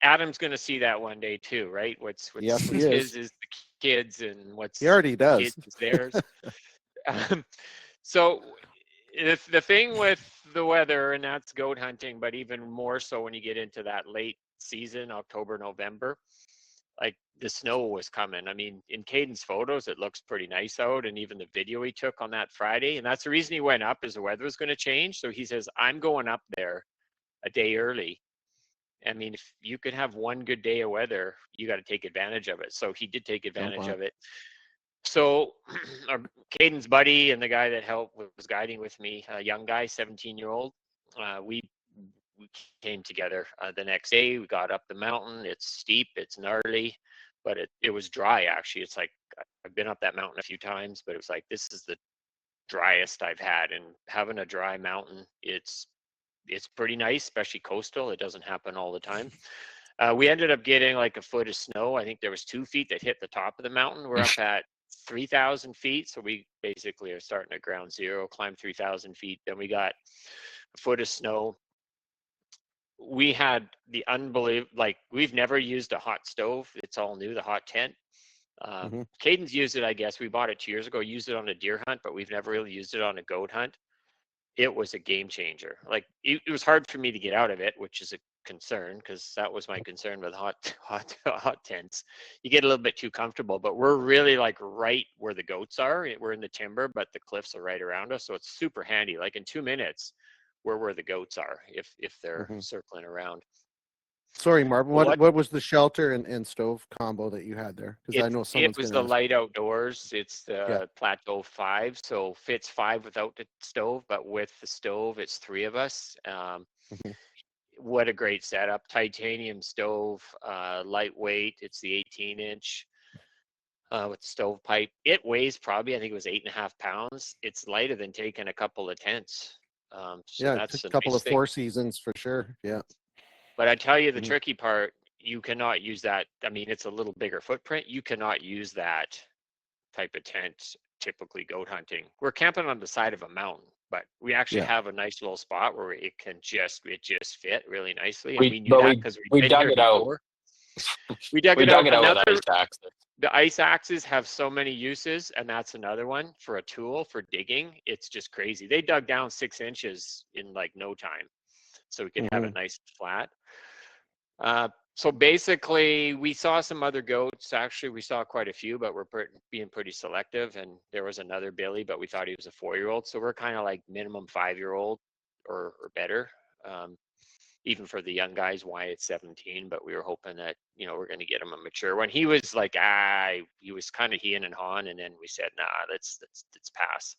Adam's going to see that one day too, right? Yes, he what's is. his is the kids, and what's He already does. kids is theirs. So the thing with the weather, and that's goat hunting, but even more so when you get into that late season, October, November, like the snow was coming. I mean, in Caden's photos, it looks pretty nice out, and even the video he took on that Friday, and that's the reason he went up, is the weather was going to change. So he says, I'm going up there a day early. I mean, if you could have one good day of weather, you got to take advantage of it. So he did take advantage of it. So Caden's buddy and the guy that was guiding with me, a young guy, 17-year-old, we came together the next day. We got up the mountain. It's steep, it's gnarly, but it was dry actually. It's like, I've been up that mountain a few times, but it was like, this is the driest I've had. And having a dry mountain, it's pretty nice, especially coastal. It doesn't happen all the time. We ended up getting like a foot of snow. I think there was 2 feet that hit the top of the mountain. We're up at 3,000 feet. So we basically are starting at ground zero, climb 3,000 feet. Then we got a foot of snow. We had the unbelievable, like, we've never used a hot stove. It's all new, the hot tent. Caden's used it, I guess. We bought it 2 years ago, used it on a deer hunt, but we've never really used it on a goat hunt. It was a game changer. Like, it was hard for me to get out of it, which is a concern, because that was my concern with hot tents. You get a little bit too comfortable, but we're really like right where the goats are. We're in the timber, but the cliffs are right around us, so it's super handy. Like in 2 minutes, we're where the goats are if they're circling around. Sorry, Marvin. What- What was the shelter and stove combo that you had there? Because I know It someone's was going the to. light outdoors. It's the Yeah. Plateau 5, so fits 5 without the stove, but with the stove, it's 3 of us. What a great setup! Titanium stove, lightweight. It's the 18-inch with the stovepipe. It weighs probably, I think it was 8.5 pounds. It's lighter than taking a couple of tents. So Yeah, that's a a couple nice of thing. Four Seasons for sure. Yeah. But I tell you, the tricky part, you cannot use that. I mean, it's a little bigger footprint. You cannot use that type of tent typically goat hunting. We're camping on the side of a mountain, but we actually have a nice little spot where it just fit really nicely. And we knew that because we we've been dug here it out. before. We dug We it out. dug it out with Another, ice axes. the ice axes have so many uses, and that's another one for a tool for digging. It's just crazy. They dug down 6 inches in like no time, so we could have it nice and flat. So basically, we saw some other goats. Actually, we saw quite a few, but we're being pretty selective. And there was another billy, but we thought he was a 4-year-old. So we're kind of like minimum 5-year-old. or better. Even for the young guys, why it's 17, but we were hoping that, we're going to get him a mature one. He was like, he was kind of he and hawing, and then we said, nah, let's pass.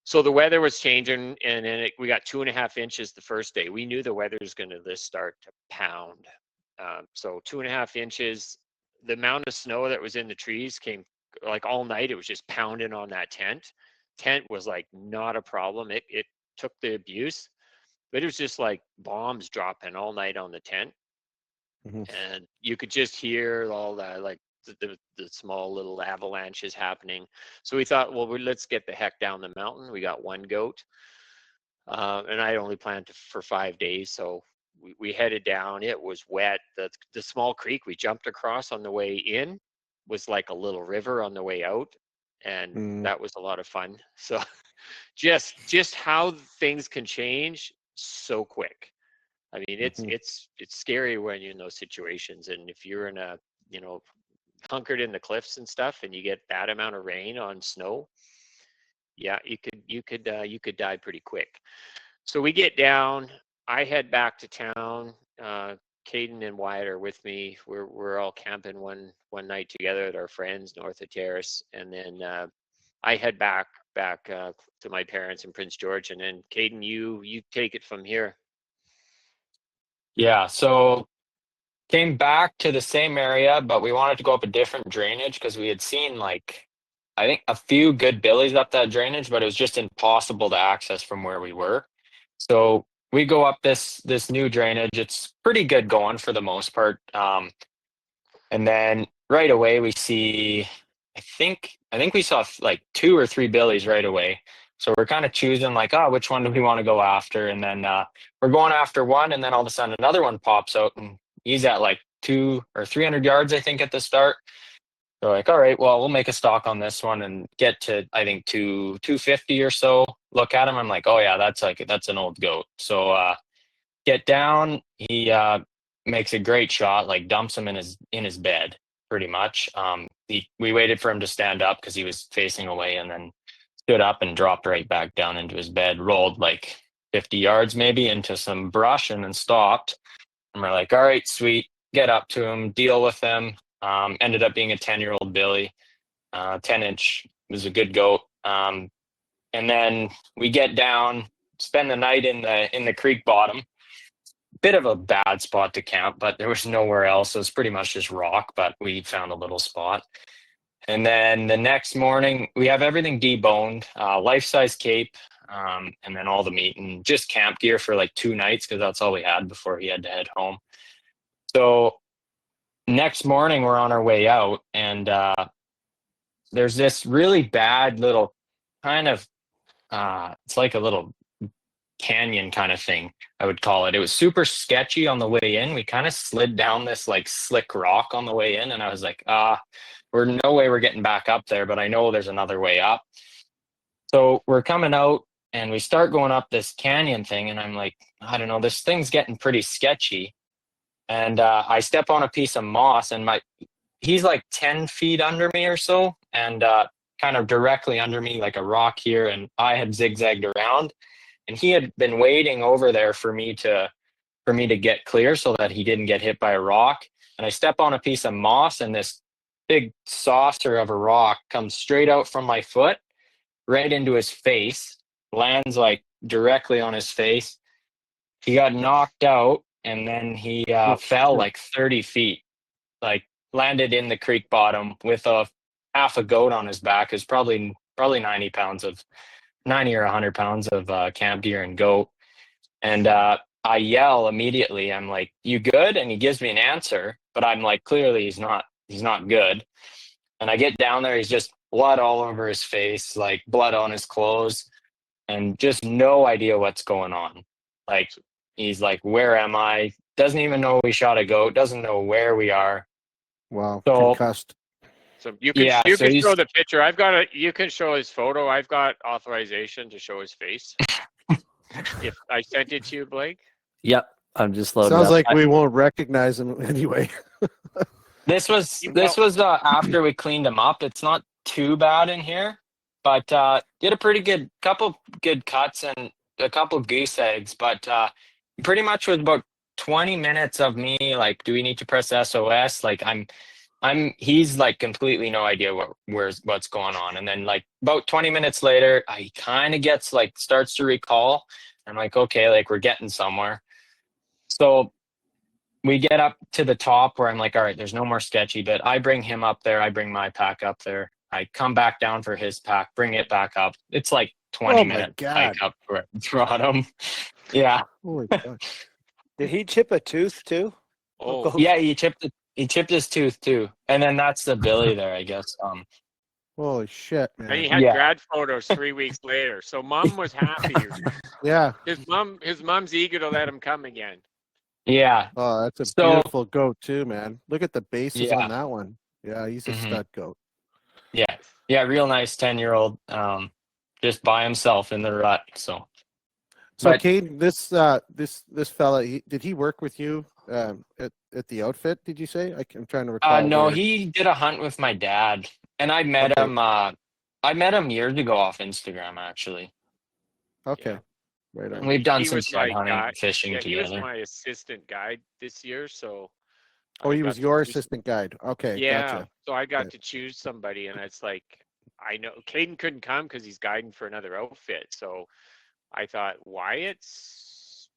So the weather was changing, and then we got 2.5 inches the first day. We knew the weather was going to start to pound. So 2.5 inches, the amount of snow that was in the trees came like all night. It was just pounding on that tent. Tent was like not a problem. It took the abuse. But it was just like bombs dropping all night on the tent. And you could just hear all that, like the small little avalanches happening. So we thought, well, let's get the heck down the mountain. We got one goat. And I only planned for 5 days. So we headed down. It was wet. The small creek we jumped across on the way in was like a little river on the way out. And that was a lot of fun. So just how things can change so quick. I mean, it's scary when you're in those situations, and if you're in a hunkered in the cliffs and stuff, and you get that amount of rain on snow, yeah, you could die pretty quick. So we get down. I head back to town. Kaden and Wyatt are with me. We're all camping one night together at our friends north of Terrace, and then I head back to my parents in Prince George, and then Kaden, you take it from here. Yeah, so came back to the same area, but we wanted to go up a different drainage because we had seen I think a few good billies up that drainage, but it was just impossible to access from where we were. So we go up this new drainage. It's pretty good going for the most part. And then right away we see, I think we saw like 2 or 3 billies right away. So we're kind of choosing which one do we want to go after? And then we're going after one, and then all of a sudden another one pops out, and he's at like 200 or 300 yards, I think, at the start. So all right, well, we'll make a stalk on this one and get to, I think, 250 or so. Look at him. I'm like, oh yeah, that's an old goat. So get down. He makes a great shot, dumps him in his bed pretty much. We waited for him to stand up because he was facing away, and then stood up and dropped right back down into his bed, rolled 50 yards maybe into some brush, and then stopped. And we're like, all right, sweet, get up to him, deal with him. Ended up being a 10-year-old billy. 10-inch, was a good goat. And then we get down, spend the night in the creek bottom. Bit of a bad spot to camp, but there was nowhere else. So it's pretty much just rock, but we found a little spot. And then the next morning, we have everything deboned, life-size cape, and then all the meat, and just camp gear for 2 nights because that's all we had before he had to head home. So next morning, we're on our way out, and there's this really bad little kind of, it's like a little canyon kind of thing, I would call it. It was super sketchy on the way in. We kind of slid down this slick rock on the way in, and I was like, we're no way we're getting back up there, but I know there's another way up. So we're coming out, and we start going up this canyon thing, and I'm like, I don't know, this thing's getting pretty sketchy. And I step on a piece of moss, and he's 10 feet under me or so, and kind of directly under me, like a rock here, and I had zigzagged around, and he had been waiting over there for me to get clear so that he didn't get hit by a rock. And I step on a piece of moss, and this big saucer of a rock comes straight out from my foot right into his face, lands directly on his face. He got knocked out, and then he fell 30 feet, landed in the creek bottom with half a goat on his back. Is probably 90 or 100 pounds of camp gear and goat. And I yell immediately. I'm like, "You good?" And he gives me an answer, but I'm like, clearly he's not good. And I get down there, he's just blood all over his face, blood on his clothes, and just no idea what's going on. He's like, "Where am I?" Doesn't even know we shot a goat, doesn't know where we are. Wow, So, concussed. So you can show the picture. You can show his photo. I've got authorization to show his face. If I sent it to you, Blake. Yep, I'm just loading. Sounds up. like we won't recognize him anyway. This was after we cleaned him up. It's not too bad in here, but did a pretty good couple good cuts, and a couple goose eggs, but pretty much was about 20 minutes of me like, do we need to press SOS? Like he's like completely no idea what's going on. And then like about 20 minutes later, he kind of gets like starts to recall. I'm like, okay, like we're getting somewhere. So we get up to the top where I'm like, all right, there's no more sketchy bit. I bring him up there. I bring my pack up there. I come back down for his pack, bring it back up. It's like 20 Oh my minute God. hike up where I brought him. Yeah. Holy fuck. Did he chip a tooth too? Oh, Yeah, he chipped his tooth too. And then that's the Billy there, I guess. Holy shit, and man. he had Yeah. grad photos 3 weeks later. So mom was happy. Yeah. His mom's eager to let him come again. Yeah. Oh, that's a So- beautiful goat too, man. Look at the bases Yeah. on that one. Yeah, he's a Mhm. stud goat. Yeah. Yeah, real nice 10-year-old. Just by himself in the rut. So So, But- Kaden, this fella, did he work with you at the outfit? Did you say? I'm trying to recall. no, where- he did a hunt with my dad. And I met Okay. him I met him years ago off Instagram actually. Okay, Yeah. right on. We've done He some was shed my hunting guy. and fishing Yeah, he was together. my assistant guide this year. So Oh, I he got was to your choose- assistant guide. Okay, Yeah. gotcha. So I got Okay. to choose somebody, and it's like I know Caden couldn't come because he's guiding for another outfit. So I thought Wyatt's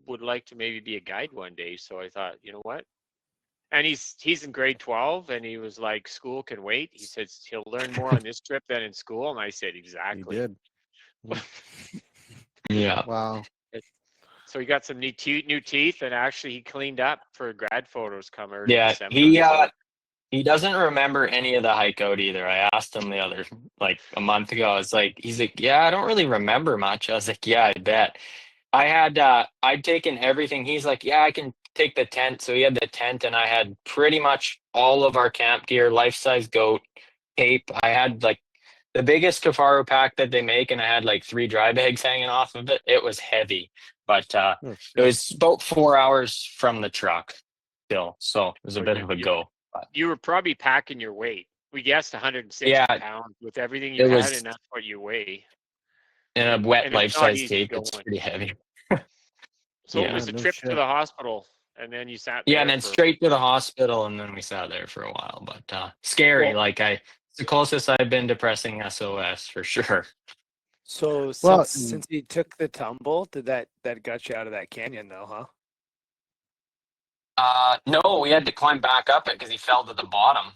would like to maybe be a guide one day. So I thought, you know what? And he's in grade 12, and he was like, school can wait. He says he'll learn more on this trip than in school, and I said He exactly. did. Yeah. Wow. So he got some new teeth, and actually he cleaned up for grad photos come early Yeah. December. He doesn't remember any of the hike out either. I asked him the other like a month ago. I was like, he's like, yeah, I don't really remember much. I was like, yeah, I bet. I'd taken everything. He's like, yeah, I can take the tent. So he had the tent, and I had pretty much all of our camp gear, life-size goat, tape. I had like the biggest Kafaru pack that they make, and I had like 3 dry bags hanging off of it. It was heavy, but Oh, it shit. was about 4 hours from the truck still. So it was a So bit of a go. You were probably packing your weight. We guessed 160 Yeah. pounds with everything you It had, was- and that's what you weigh. In a wet And it's not life-size easy tape, it's going. pretty heavy. So Yeah. it was a No trip shit. to the hospital, and then you sat there. Yeah, and then for- straight to the hospital, and then we sat there for a while. But scary. Well- Like it's the closest I've been to pressing SOS for sure. So Well, since he took the tumble, did that got you out of that canyon though, huh? No, we had to climb back up it because he fell to the bottom.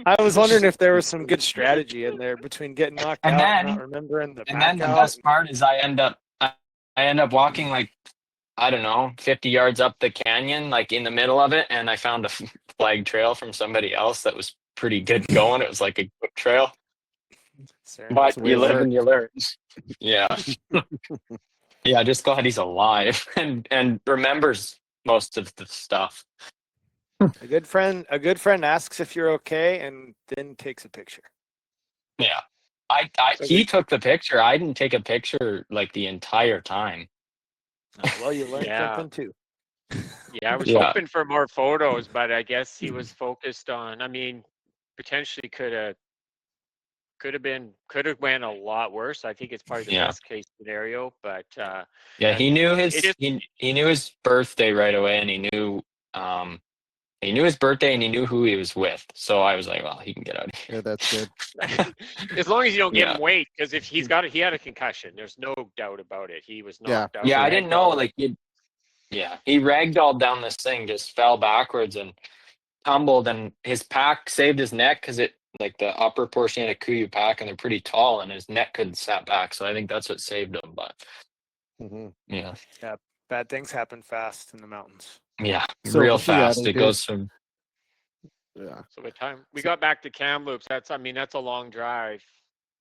I was wondering if there was some good strategy in there between getting knocked And out and then- not remembering the And then the pack best out. part is I end up walking like, I don't know, 50 yards up the canyon, like in the middle of it, and I found a flag trail from somebody else that was pretty good going. It was like a good trail. Sorry. But That's the way you it live and you learn. Yeah. Yeah, just glad he's alive and remembers most of the stuff. A good friend asks if you're okay and then takes a picture. Yeah. He took the picture. I didn't take a picture like the entire time. Well, you learn Yeah. something too. Yeah, I was Yeah. hoping for more photos, but I guess he was focused on. I mean, potentially could have went a lot worse. I think it's probably the Yeah. best case scenario, but Yeah, he knew his It just- he knew his birthday right away, and he knew his birthday, and he knew who he was with. So I was like, well, he can get out of here. Yeah, that's good. as long as you don't give Yeah. him weight, because if he had a concussion, there's no doubt about it. He was Yeah. knocked out. Yeah, I didn't know. ragdolled. Like, he ragdolled down this thing, just fell backwards and tumbled, and his pack saved his neck because it, like the upper portion had a Kuyu pack, and they're pretty tall, and his neck couldn't snap back. So I think that's what saved him. But Mhm. yeah, Bad things happen fast in the mountains. yeah, So, real yeah, fast. they It do. goes from Yeah. So by the time we got back to Kamloops, that's a long drive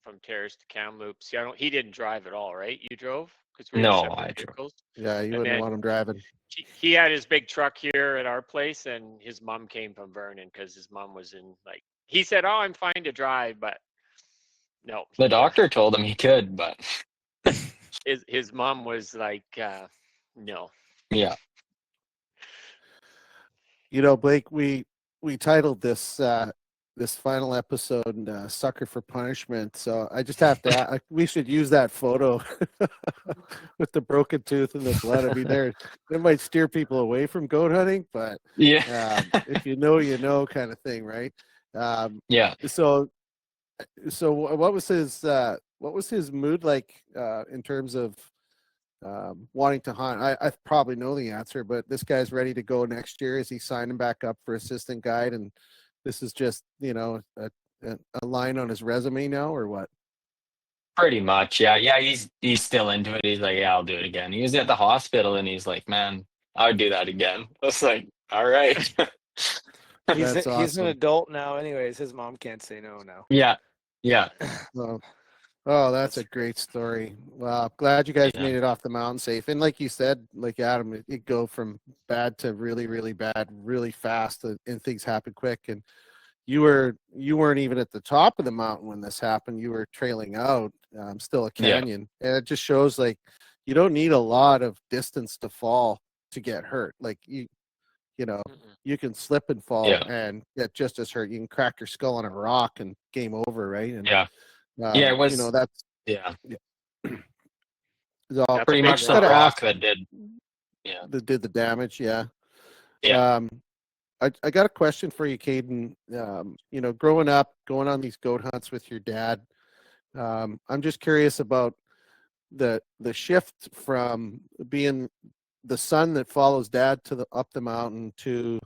from Terrace to Kamloops. See, he didn't drive at all, right? You drove? Because we were No, separate I drove. vehicles. Yeah, you And wouldn't then- want him driving. He had his big truck here at our place, and his mom came from Vernon because his mom was in he said, "Oh, I'm fine to drive," but no. the doctor told him he could, but His mom was like, no. yeah, You know, Blake, we titled this this final episode, Sucker for Punishment. So I just have to. We should use that photo with the broken tooth and the blood. I mean, it might steer people away from goat hunting, but Yeah. if you know, kind of thing, right? Yeah. So what was his mood like in terms of wanting to hunt? I probably know the answer, but this guy's ready to go next year. Is he signing back up for assistant guide, and this is just a line on his resume now, or what? Pretty much. Yeah. Yeah. He's still into it. He's like, yeah, I'll do it again. He was at the hospital and he's like, man, I would do that again. I was like, all right. He's That's he's an awesome. adult now, anyways. His mom can't say no now. Yeah. Yeah. Oh, that's a great story. Well, glad you guys Yeah. made it off the mountain safe. And like you said, like Adam, it go from bad to really, really bad, really fast, and things happen quick. And you weren't even at the top of the mountain when this happened. You were trailing out, still a Yeah. canyon, and it just shows like you don't need a lot of distance to fall to get hurt. Like you can slip and fall Yeah. and get just as hurt. You can crack your skull on a rock and game over, right? And Yeah. Yeah. It was. that's Yeah. all. That's Pretty a big much the gotta rock. rock ask that did. Yeah. that did the damage. Yeah. Yeah. I got a question for you, Kaden. Growing up, going on these goat hunts with your dad, I'm just curious about the shift from being the son that follows dad up the mountain to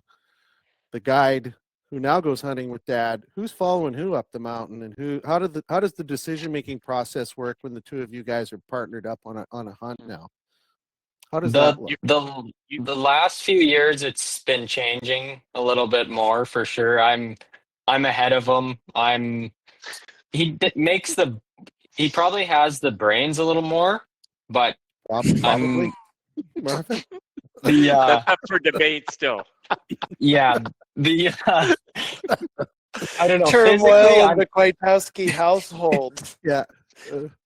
the guide who now goes hunting with dad. Who's following who up the mountain, and how does the decision making process work when the two of you guys are partnered up on a hunt now? How does that look? The last few years, it's been changing a little bit more for sure. I'm ahead of him. He probably has the brains a little more, but Probably, Marvin. the That's up for debate still. yeah the I don't know, Turmoil physically in the Kwiatkowski household. Yeah,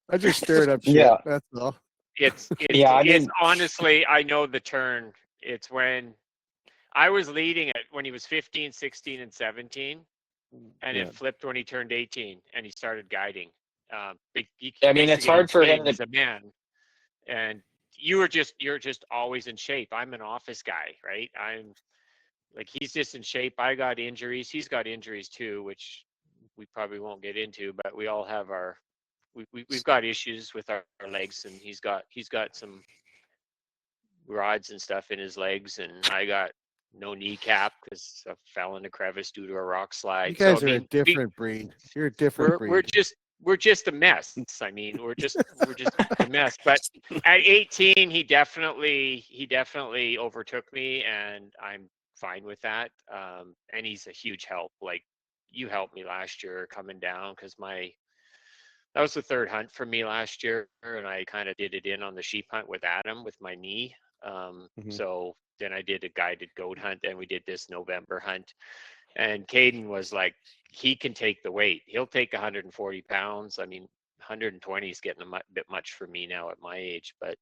I just stirred up shit. Yeah. That's all. It's Yeah, I it's mean- honestly, I know the turn. It's when I was leading it when he was 15, 16, and 17, and Yeah. it flipped when he turned 18 and he started guiding. He I mean, makes it's the hard game for play, him he's to. a man, and you're just always in shape. I'm an office guy, right? I'm like, he's just in shape. I got injuries. He's got injuries too, which we probably won't get into, but we all have we've got issues with our legs, and he's got some rods and stuff in his legs, and I got no kneecap because I fell in a crevice due to a rock slide. You guys so, I are mean, a different breed. You're a different breed. we're just a mess. I mean, we're just a mess. But at 18, he definitely overtook me, and I'm fine with that. And he's a huge help. Like, you helped me last year coming down, because that was the third hunt for me last year, and I kind of did it in on the sheep hunt with Adam with my knee. So then I did a guided goat hunt, and we did this November hunt. And Kaden was like, he can take the weight. He'll take 140 pounds. I mean, 120 is getting a bit much for me now at my age. But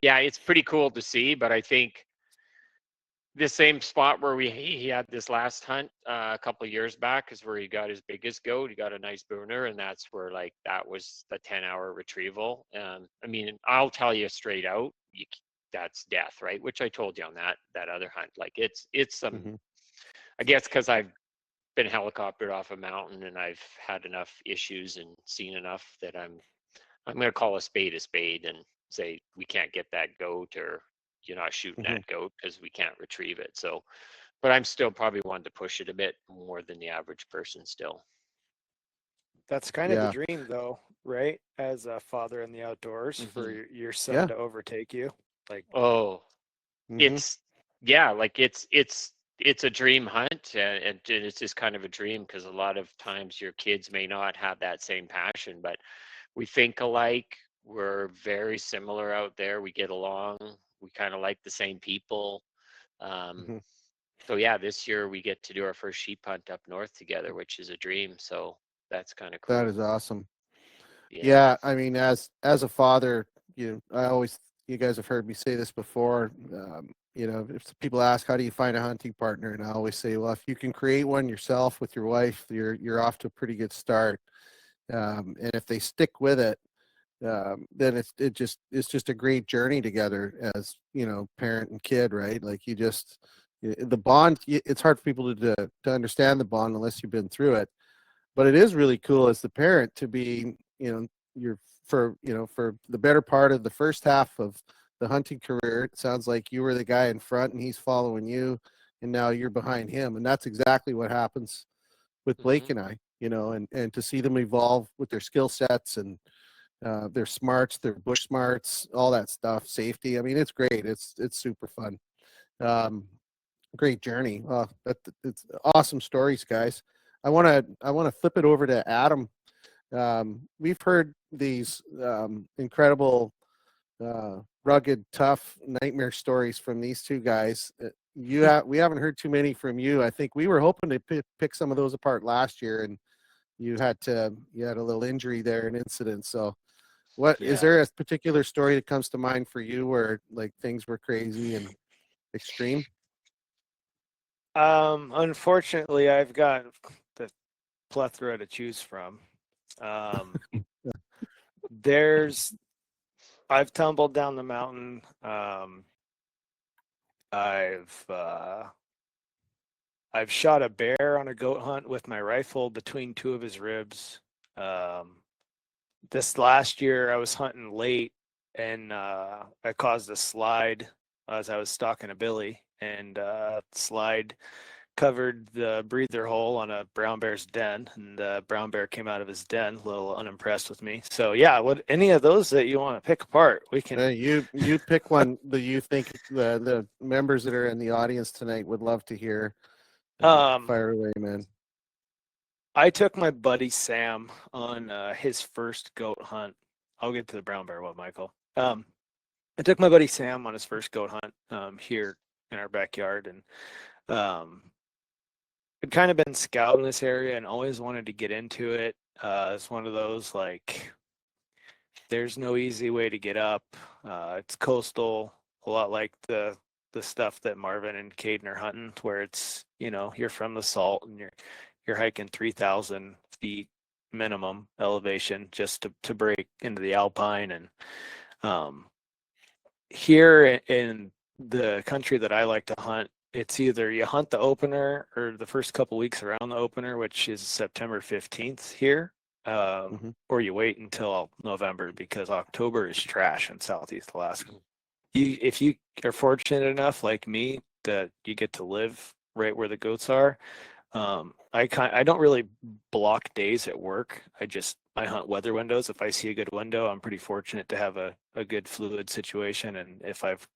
yeah, it's pretty cool to see. But I think the same spot where he had this last hunt a couple of years back is where he got his biggest goat. He got a nice booner, and that's where, like, that was the 10-hour retrieval. I mean, I'll tell you straight out, that's death, right? Which I told you on that other hunt. Like, it's some, I guess, because I've been helicoptered off a mountain and I've had enough issues and seen enough that I'm going to call a spade and say, we can't get that goat, or you're not shooting that goat because we can't retrieve it. So, but I'm still probably one to push it a bit more than the average person still. That's kind of the dream, though, right? As a father in the outdoors, for your son to overtake you. Like, it's like it's a dream hunt, and it's just kind of a dream, because a lot of times your kids may not have that same passion, but we think alike. We're very similar out there. We get along. We kind of like the same people. So yeah, this year we get to do our first sheep hunt up north together, which is a dream. So that's kind of cool. That is awesome. Yeah, I mean, as a father, you guys have heard me say this before. you know, if people ask, how do you find a hunting partner? And I always say, well, if you can create one yourself with your wife, you're off to a pretty good start. And if they stick with it, then it's just a great journey together as, you know, parent and kid, right? Like the bond, it's hard for people to understand the bond unless you've been through it. But it is really cool as the parent to be, you know, for the better part of the first half of the hunting career, it sounds like you were the guy in front and he's following you, and now you're behind him. And that's exactly what happens with Blake and I, you know, and to see them evolve with their skill sets and their smarts, their bush smarts, all that stuff, safety. I mean, it's great. It's super fun. Great journey. It's awesome stories, guys. I want to flip it over to Adam. We've heard these incredible, rugged, tough nightmare stories from these two guys. We haven't heard too many from you. I think we were hoping to pick some of those apart last year, and you had a little injury there, an incident. So, is there a particular story that comes to mind for you where like things were crazy and extreme? Unfortunately, I've got the plethora to choose from. I've tumbled down the mountain. I've shot a bear on a goat hunt with my rifle between two of his ribs. This last year I was hunting late, and I caused a slide as I was stalking a billy, and slide covered the breather hole on a brown bear's den, and the brown bear came out of his den a little unimpressed with me. So yeah, any of those that you want to pick apart, we can. You pick one that you think the members that are in the audience tonight would love to hear. Fire away, man. I took my buddy Sam on his first goat hunt. I'll get to the brown bear one, Michael. I took my buddy Sam on his first goat hunt here in our backyard, and I'd kind of been scouting this area and always wanted to get into it. It's one of those, like, there's no easy way to get up. It's coastal, a lot like the stuff that Marvin and Kaden are hunting, where it's, you know, you're from the salt and you're hiking 3,000 feet minimum elevation just to break into the alpine. And here in the country that I like to hunt, it's either you hunt the opener or the first couple weeks around the opener, which is September 15th here, or you wait until November, because October is trash in Southeast Alaska. If you are fortunate enough, like me, that you get to live right where the goats are, I don't really block days at work. I hunt weather windows. If I see a good window, I'm pretty fortunate to have a good fluid situation, and if I've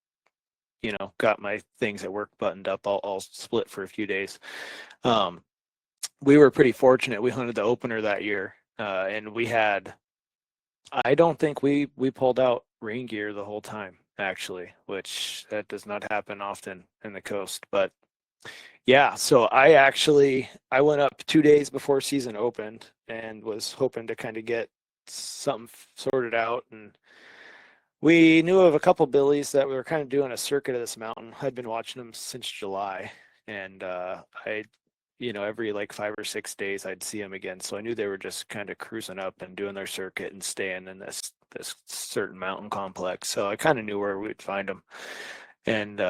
got my things at work buttoned up, I'll split for a few days. We were pretty fortunate. We hunted the opener that year, and I don't think we pulled out rain gear the whole time, actually, which that does not happen often in the coast. But yeah, so I went up 2 days before season opened and was hoping to kind of get something sorted out. And we knew of a couple billies that we were kind of doing a circuit of this mountain. I'd been watching them since July, and every like 5 or 6 days I'd see them again. So I knew they were just kind of cruising up and doing their circuit and staying in this certain mountain complex. So I kind of knew where we'd find them. And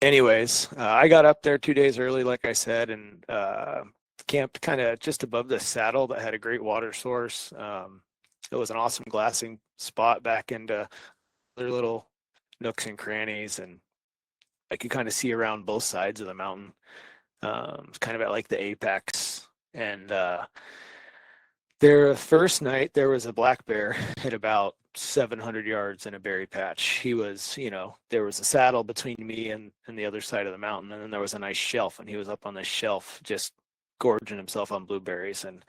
anyways, I got up there 2 days early, like I said, and camped kind of just above the saddle that had a great water source. It was an awesome glassing spot back into other little nooks and crannies, and I could kind of see around both sides of the mountain. It's kind of at like the apex. And their first night, there was a black bear at about 700 yards in a berry patch. He was, there was a saddle between me and the other side of the mountain, and then there was a nice shelf, and he was up on this shelf just gorging himself on blueberries. And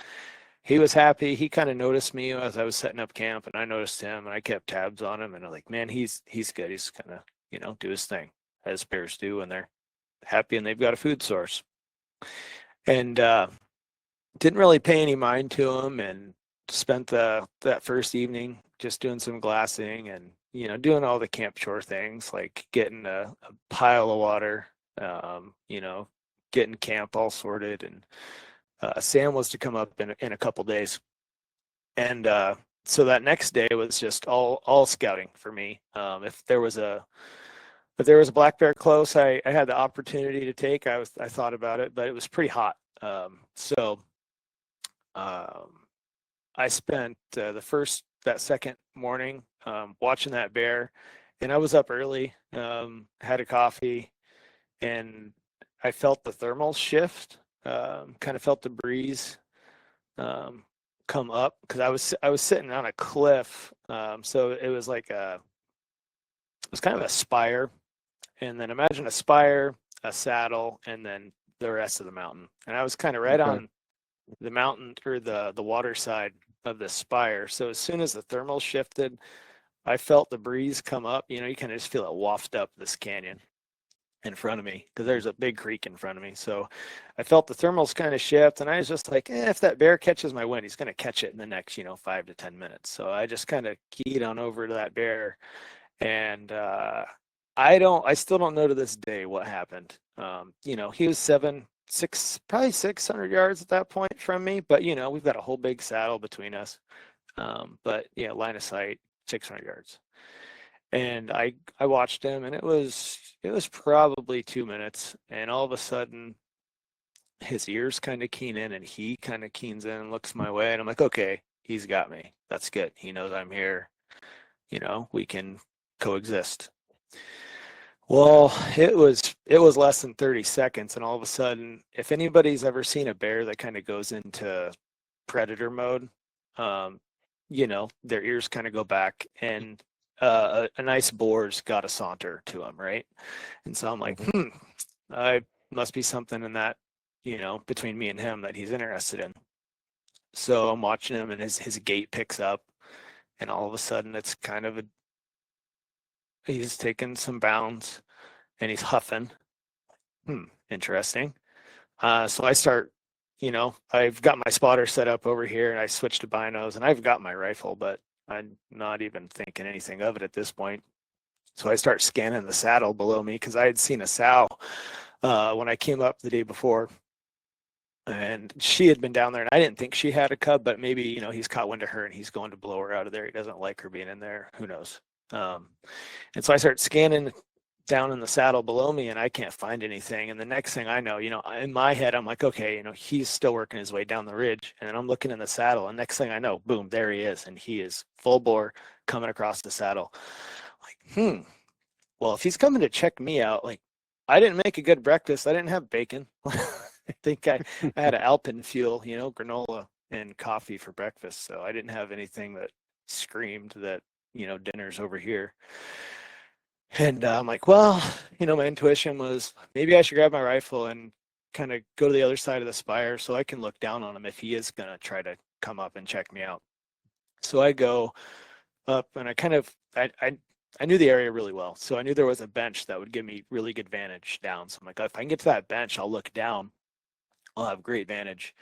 he was happy. He kind of noticed me as I was setting up camp, and I noticed him, and I kept tabs on him, and I'm like, man, he's good. He's kind of, do his thing, as bears do when they're happy and they've got a food source. And didn't really pay any mind to him, and spent that first evening just doing some glassing and, doing all the camp chore things, like getting a pile of water, getting camp all sorted. And Sam was to come up in a couple days. And so that next day was just all scouting for me. If there was a black bear close, I had the opportunity to take. I thought about it, but it was pretty hot. So I spent that second morning watching that bear, and I was up early, had a coffee, and I felt the thermals shift. Kind of felt the breeze come up because I was sitting on a cliff, so it was kind of a spire, and then imagine a spire, a saddle, and then the rest of the mountain, and I was kind of right on the mountain or the water side of the spire. So as soon as the thermals shifted, I felt the breeze come up. You kind of just feel it waft up this canyon in front of me because there's a big creek in front of me. So I felt the thermals kind of shift, and I was just like, if that bear catches my wind, he's going to catch it in the next 5 to 10 minutes. So I just kind of keyed on over to that bear, and I still don't know to this day what happened. He was probably 600 yards at that point from me, but we've got a whole big saddle between us. But yeah, line of sight, 600 yards. And I watched him, and it was probably 2 minutes, and all of a sudden his ears kind of keen in, and he kind of keens in and looks my way, and I'm like, okay, he's got me. That's good. He knows I'm here. We can coexist. Well, it was less than 30 seconds, and all of a sudden, if anybody's ever seen a bear that kind of goes into predator mode, their ears kind of go back, and a nice boar's got a saunter to him, right? And so I'm like, I must be something in that, between me and him that he's interested in. So I'm watching him, and his gait picks up, and all of a sudden it's kind of he's taking some bounds, and he's huffing. Interesting. So I start, I've got my spotter set up over here, and I switch to binos, and I've got my rifle, but I'm not even thinking anything of it at this point. So I start scanning the saddle below me because I had seen a sow when I came up the day before, and she had been down there, and I didn't think she had a cub, but maybe, he's caught wind of her and he's going to blow her out of there. He doesn't like her being in there. Who knows? And so I start scanning down in the saddle below me, and I can't find anything. And the next thing I know, in my head, I'm like, okay, he's still working his way down the ridge. And then I'm looking in the saddle, and next thing I know, boom, there he is. And he is full bore coming across the saddle. Like, well, if he's coming to check me out, like, I didn't make a good breakfast. I didn't have bacon. I think I had an Alpen fuel, granola and coffee for breakfast. So I didn't have anything that screamed that, dinner's over here. And I'm like, well, my intuition was maybe I should grab my rifle and kind of go to the other side of the spire so I can look down on him if he is going to try to come up and check me out. So I go up, and I knew the area really well. So I knew there was a bench that would give me really good vantage down. So I'm like, if I can get to that bench, I'll look down. I'll have great vantage.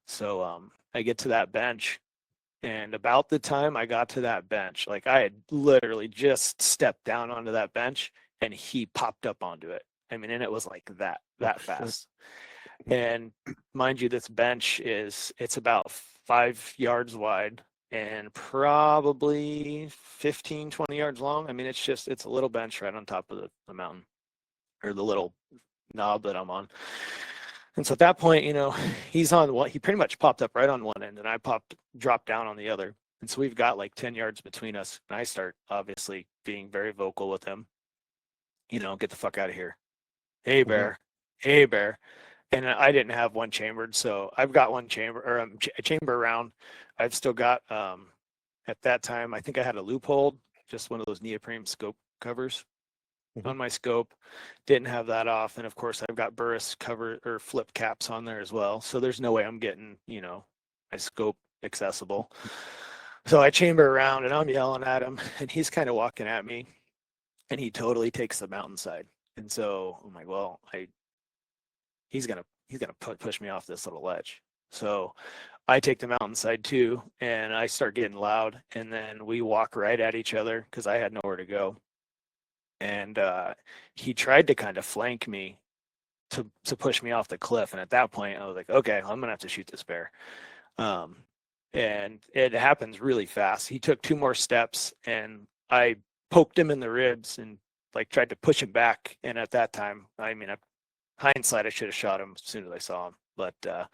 So I get to that bench, and about the time I got to that bench, like I had literally just stepped down onto that bench, and he popped up onto it. I mean, and it was like that fast. And mind you, this bench it's about 5 yards wide and probably 15, 20 yards long. I mean, it's a little bench right on top of the mountain, or the little knob that I'm on. And so at that point, he's on one. He pretty much popped up right on one end, and I dropped down on the other. And so we've got like 10 yards between us. And I start obviously being very vocal with him. Get the fuck out of here. Hey, bear. Hey, bear. And I didn't have one chambered, so I've got one chamber, or a chamber round. I've still got, at that time, I think I had a loophole, just one of those neoprene scope covers on my scope. Didn't have that off, and of course I've got Burris cover or flip caps on there as well. So there's no way I'm getting, my scope accessible. So I chamber around, and I'm yelling at him, and he's kind of walking at me, and he totally takes the mountainside. And so I'm like, well, he's gonna push me off this little ledge. So I take the mountainside too, and I start getting loud, and then we walk right at each other because I had nowhere to go. And he tried to kind of flank me to push me off the cliff. And at that point, I was like, okay, I'm gonna have to shoot this bear. And it happens really fast. He took 2 more steps, and I poked him in the ribs and like tried to push him back. And at that time, I mean, hindsight, I should have shot him as soon as I saw him. But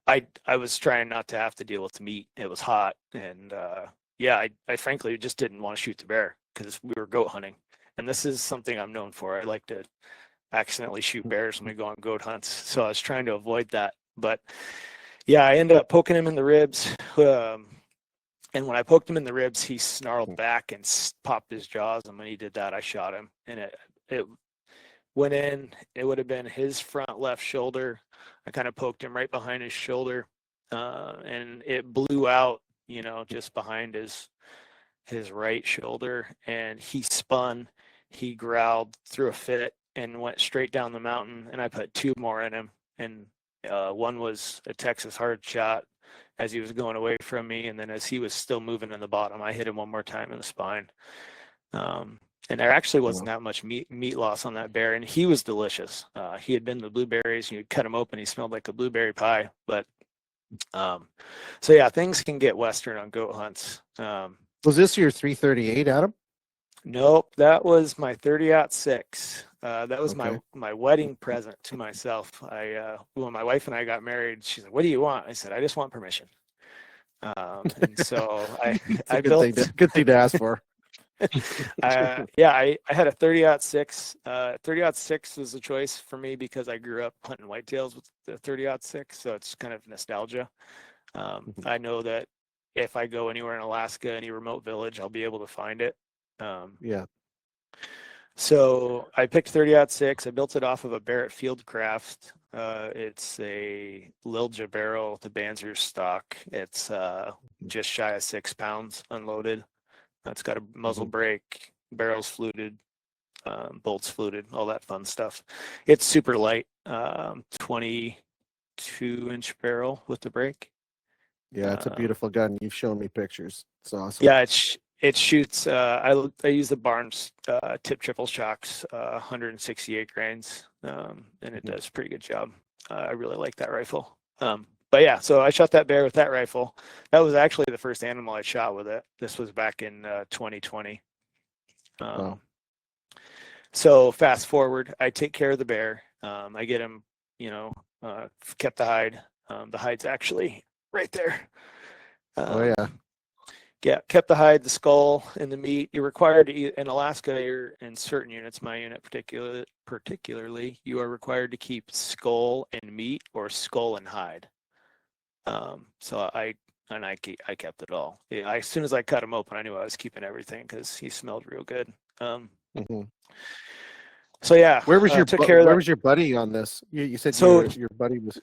I was trying not to have to deal with the meat. It was hot, and yeah, I frankly just didn't want to shoot the bear because we were goat hunting, and this is something I'm known for. I like to accidentally shoot bears when we go on goat hunts, so I was trying to avoid that. But yeah, I ended up poking him in the ribs, and when I poked him in the ribs, he snarled back and popped his jaws, and when he did that, I shot him, and it went in. It would have been his front left shoulder. I kind of poked him right behind his shoulder, and it blew out, you know, just behind his right shoulder, and he spun. He growled, threw a fit, and went straight down the mountain. And I put 2 more in him, and one was a Texas hard shot as he was going away from me, and then as he was still moving in the bottom, I hit him 1 more time in the spine. And there actually wasn't that much meat loss on that bear, and he was delicious. He had been the blueberries. You cut him open, he smelled like a blueberry pie. But so yeah, things can get western on goat hunts. Was this your 338, Adam? Nope, that was my 30-06. That was Okay. my wedding present to myself. When my wife and I got married, she said, "What do you want?" I said, "I just want permission." And so I built Good thing to ask for. yeah, I had a 30-06. 30-06 was a choice for me because I grew up hunting whitetails with the 30-06, so it's kind of nostalgia. I know that if I go anywhere in Alaska, any remote village, I'll be able to find it. Yeah. So I picked 30-06. I built it off of a Barrett Fieldcraft. It's a Lilja barrel with a Banzer stock. It's just shy of 6 pounds unloaded. It's got a muzzle brake, barrels fluted, bolts fluted, all that fun stuff. It's super light, 22-inch barrel with the brake. Yeah, it's a beautiful gun. You've shown me pictures. It's awesome. Yeah, it shoots. I use the Barnes tip triple shocks, 168 grains, and it does a pretty good job. I really like that rifle. But yeah, so I shot that bear with that rifle. That was actually the first animal I shot with it. This was back in 2020. Wow. So fast forward, I take care of the bear. I get him, kept the hide. The hide's actually right there. Oh yeah. Yeah, kept the hide, the skull, and the meat. You're required to eat in Alaska. You're in certain units. My unit particularly, you are required to keep skull and meat or skull and hide. So I kept it all. As soon as I cut him open, I knew I was keeping everything because he smelled real good. So yeah, Where was where was your buddy on this? You said so your buddy was.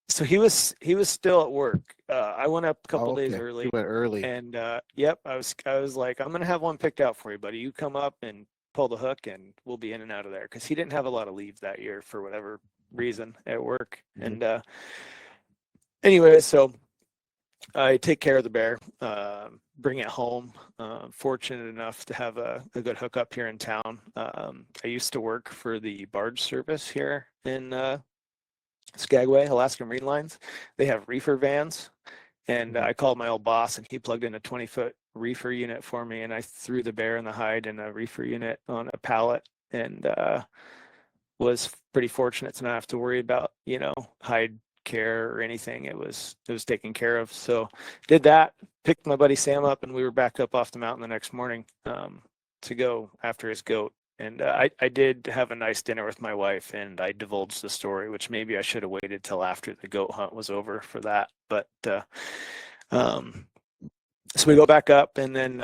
So he was still at work. I went up a couple days early. He went early. And yep, I was like, I'm gonna have one picked out for you, buddy. You come up and pull the hook, and we'll be in and out of there because he didn't have a lot of leave that year for whatever reason at work. And anyway, so I take care of the bear, bring it home. Fortunate enough to have a good hookup here in town. I used to work for the barge service here in Skagway, Alaska Marine Lines. They have reefer vans, and I called my old boss, and he plugged in a 20-foot reefer unit for me, and I threw the bear and the hide in a reefer unit on a pallet, and was pretty fortunate to not have to worry about hide care or anything. It was taken care of. So did that, picked my buddy Sam up, and we were back up off the mountain the next morning to go after his goat. And I did have a nice dinner with my wife, and I divulged the story, which maybe I should have waited till after the goat hunt was over for that. But so we go back up, and then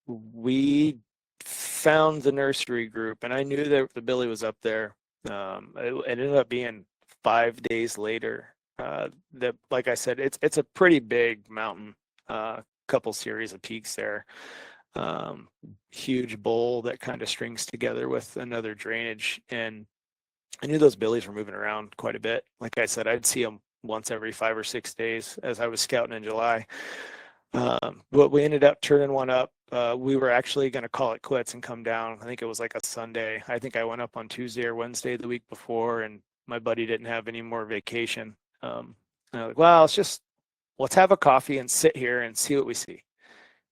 we found the nursery group, and I knew that the billy was up there. It ended up being 5 days later. That, like I said, it's a pretty big mountain, couple series of peaks there. Huge bowl that kind of strings together with another drainage, and I knew those billies were moving around quite a bit. Like I said, I'd see them once every 5 or 6 days as I was scouting in July. But we ended up turning one up. We were actually going to call it quits and come down. I think it was like a Sunday. I think I went up on Tuesday or Wednesday the week before, and my buddy didn't have any more vacation. And I was like, well, let's have a coffee and sit here and see what we see.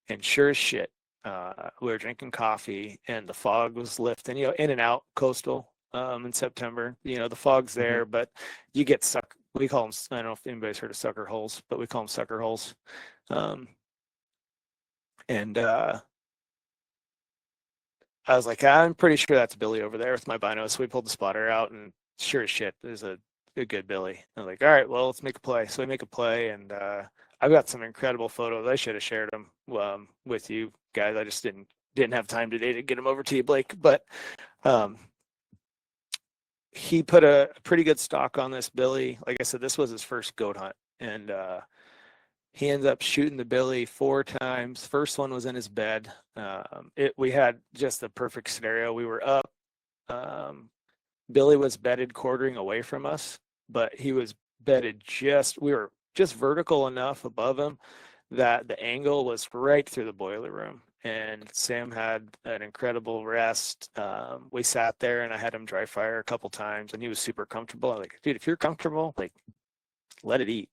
And sure as shit, we were drinking coffee and the fog was lifting, in and out coastal in September. The fog's there, but you get stuck. We call them, I don't know if anybody's heard of sucker holes, but we call them sucker holes. I was like, I'm pretty sure that's Billy over there with my bino. So we pulled the spotter out, and sure as shit, there's a good Billy. I was like, all right, well, let's make a play. So we make a play, and I've got some incredible photos. I should have shared them with you guys. I just didn't have time today to get them over to you, Blake. But he put a pretty good stock on this Billy. Like I said, this was his first goat hunt, and he ends up shooting the Billy 4 times. First one was in his bed. We had just the perfect scenario. We were up. Billy was bedded quartering away from us, but he was bedded we were just vertical enough above him that the angle was right through the boiler room. And Sam had an incredible rest. We sat there and I had him dry fire a couple times, and he was super comfortable. I'm like, dude, if you're comfortable, like, let it eat.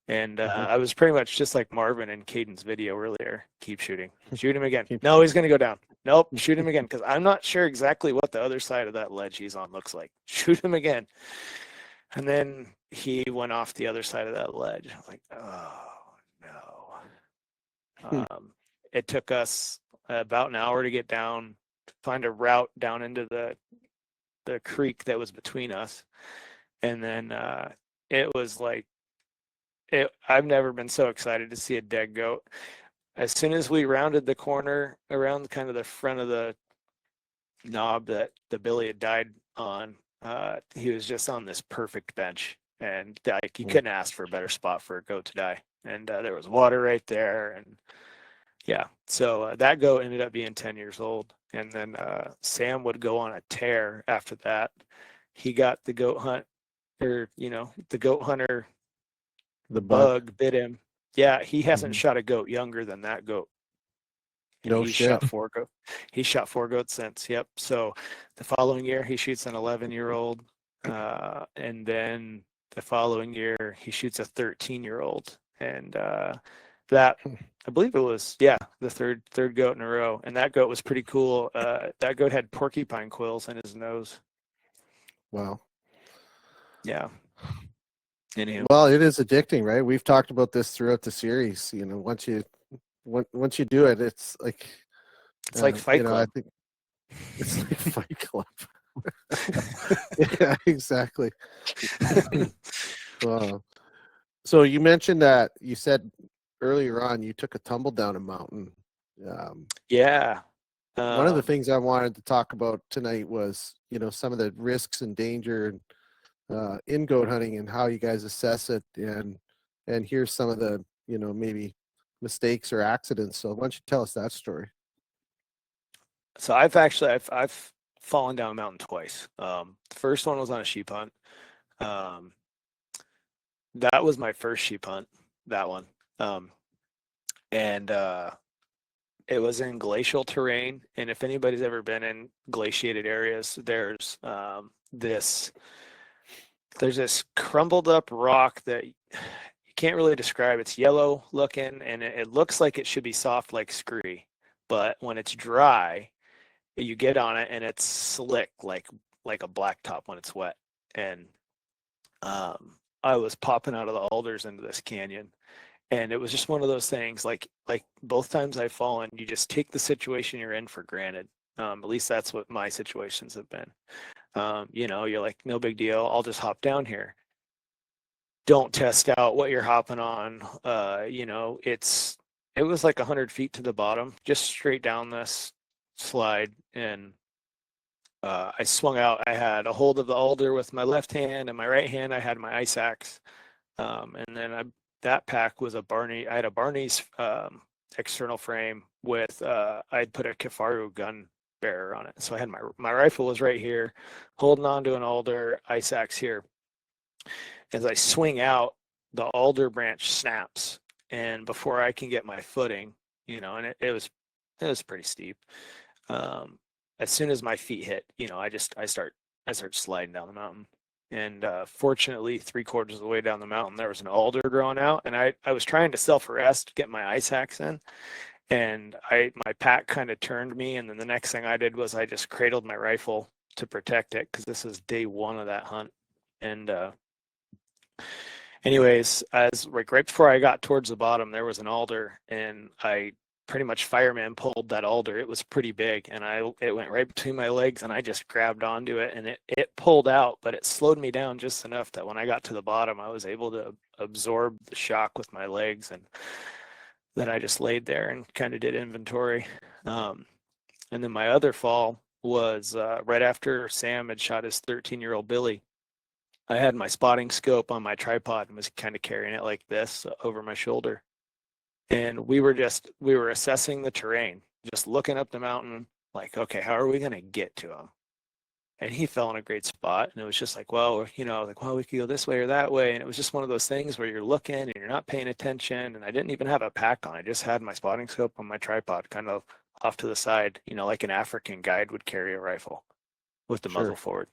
And I was pretty much just like Marvin in Kaden's video earlier. Keep shooting. Shoot him again. No, he's going to go down. Nope, shoot him again, because I'm not sure exactly what the other side of that ledge he's on looks like. Shoot him again. And then he went off the other side of that ledge. I'm like, oh, no. It took us about an hour to get down, to find a route down into the creek that was between us. And then it was like, I've never been so excited to see a dead goat. As soon as we rounded the corner around kind of the front of the knob that the Billy had died on, he was just on this perfect bench, and like you couldn't ask for a better spot for a goat to die. And there was water right there, and yeah. So that goat ended up being 10 years old, and then Sam would go on a tear after that. He got the goat hunt, or the goat hunter. The bug bit him. Yeah, he hasn't shot a goat younger than that goat. No he's shit. Shot 4 goats. He's shot 4 goats since. Yep. So the following year he shoots an 11-year-old, and then the following year he shoots a 13-year-old, and that I believe it was the third goat in a row, and that goat was pretty cool. That goat had porcupine quills in his nose. Wow. Yeah. Anywho. Well, it is addicting, right? We've talked about this throughout the series. Once you do it, it's like Fight Club. I think it's like Fight Club. Yeah, exactly. Wow. So you mentioned that you said earlier on you took a tumble down a mountain. Yeah. One of the things I wanted to talk about tonight was some of the risks and danger in goat hunting and how you guys assess it, and here's some of the maybe mistakes or accidents. So why don't you tell us that story? So I've fallen down a mountain twice. The first one was on a sheep hunt. That was my first sheep hunt, that one. And it was in glacial terrain, and if anybody's ever been in glaciated areas, there's this crumbled up rock that you can't really describe. It's yellow looking, and it looks like it should be soft like scree, but when it's dry, you get on it and it's slick like a blacktop when it's wet. And I was popping out of the alders into this canyon, and it was just one of those things. Like both times I've fallen, you just take the situation you're in for granted. At least that's what my situations have been. You're like, no big deal, I'll just hop down here. Don't test out what you're hopping on. It was like 100 feet to the bottom, just straight down this slide. And I swung out. I had a hold of the alder with my left hand, and my right hand I had my ice axe. And then that pack was I had a Barney's external frame with I'd put a Kifaru gun bearer on it. So I had my rifle was right here, holding on to an alder, ice axe here. As I swing out, the alder branch snaps, and before I can get my footing, and it was pretty steep. As soon as my feet hit, I start sliding down the mountain. And fortunately, 3/4 of the way down the mountain, there was an alder growing out, and I was trying to self-arrest, get my ice axe in, and my pack kind of turned me, and then the next thing I did was I just cradled my rifle to protect it, because this is day one of that hunt. And anyways, as right before I got towards the bottom, there was an alder, and I pretty much fireman pulled that alder. It was pretty big, and it went right between my legs, and I just grabbed onto it, and it pulled out, but it slowed me down just enough that when I got to the bottom, I was able to absorb the shock with my legs, and then I just laid there and kind of did inventory. And then my other fall was right after Sam had shot his 13-year-old billy. I had my spotting scope on my tripod and was kind of carrying it like this over my shoulder. And we were assessing the terrain, just looking up the mountain, like, okay, how are we going to get to him? And he fell in a great spot. And it was just like, well, we could go this way or that way. And it was just one of those things where you're looking and you're not paying attention. And I didn't even have a pack on. I just had my spotting scope on my tripod, kind of off to the side, like an African guide would carry a rifle with the muzzle forward.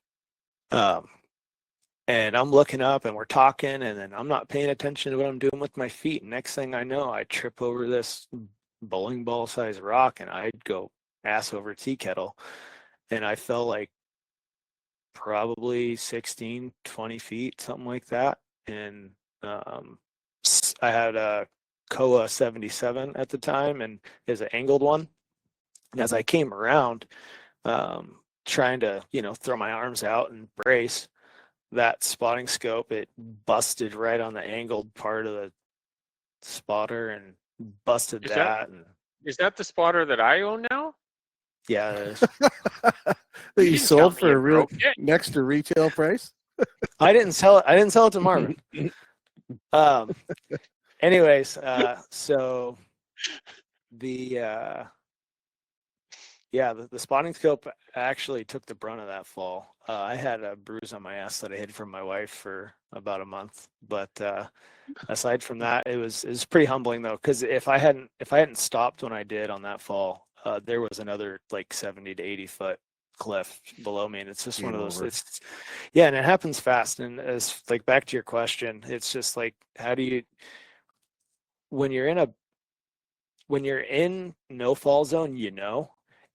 And I'm looking up and we're talking, and then I'm not paying attention to what I'm doing with my feet. Next thing I know, I trip over this bowling ball sized rock, and I'd go ass over tea kettle. And I fell like probably 16, 20 feet, something like that. And I had a Koa 77 at the time, and it was an angled one. And as I came around, trying to, throw my arms out and brace, that spotting scope, it busted right on the angled part of the spotter and busted that. Is that the spotter that I own now? Yeah, it is. That you sold for a real next to retail price? I didn't sell it to Marvin. Anyways, so the spotting scope actually took the brunt of that fall. I had a bruise on my ass that I hid from my wife for about a month, but aside from that, it was pretty humbling though, because if I hadn't stopped when I did on that fall, there was another like 70 to 80 foot cliff below me, and it's just one of those. And it happens fast. And as like back to your question, it's just like, how do you, when you're in no fall zone,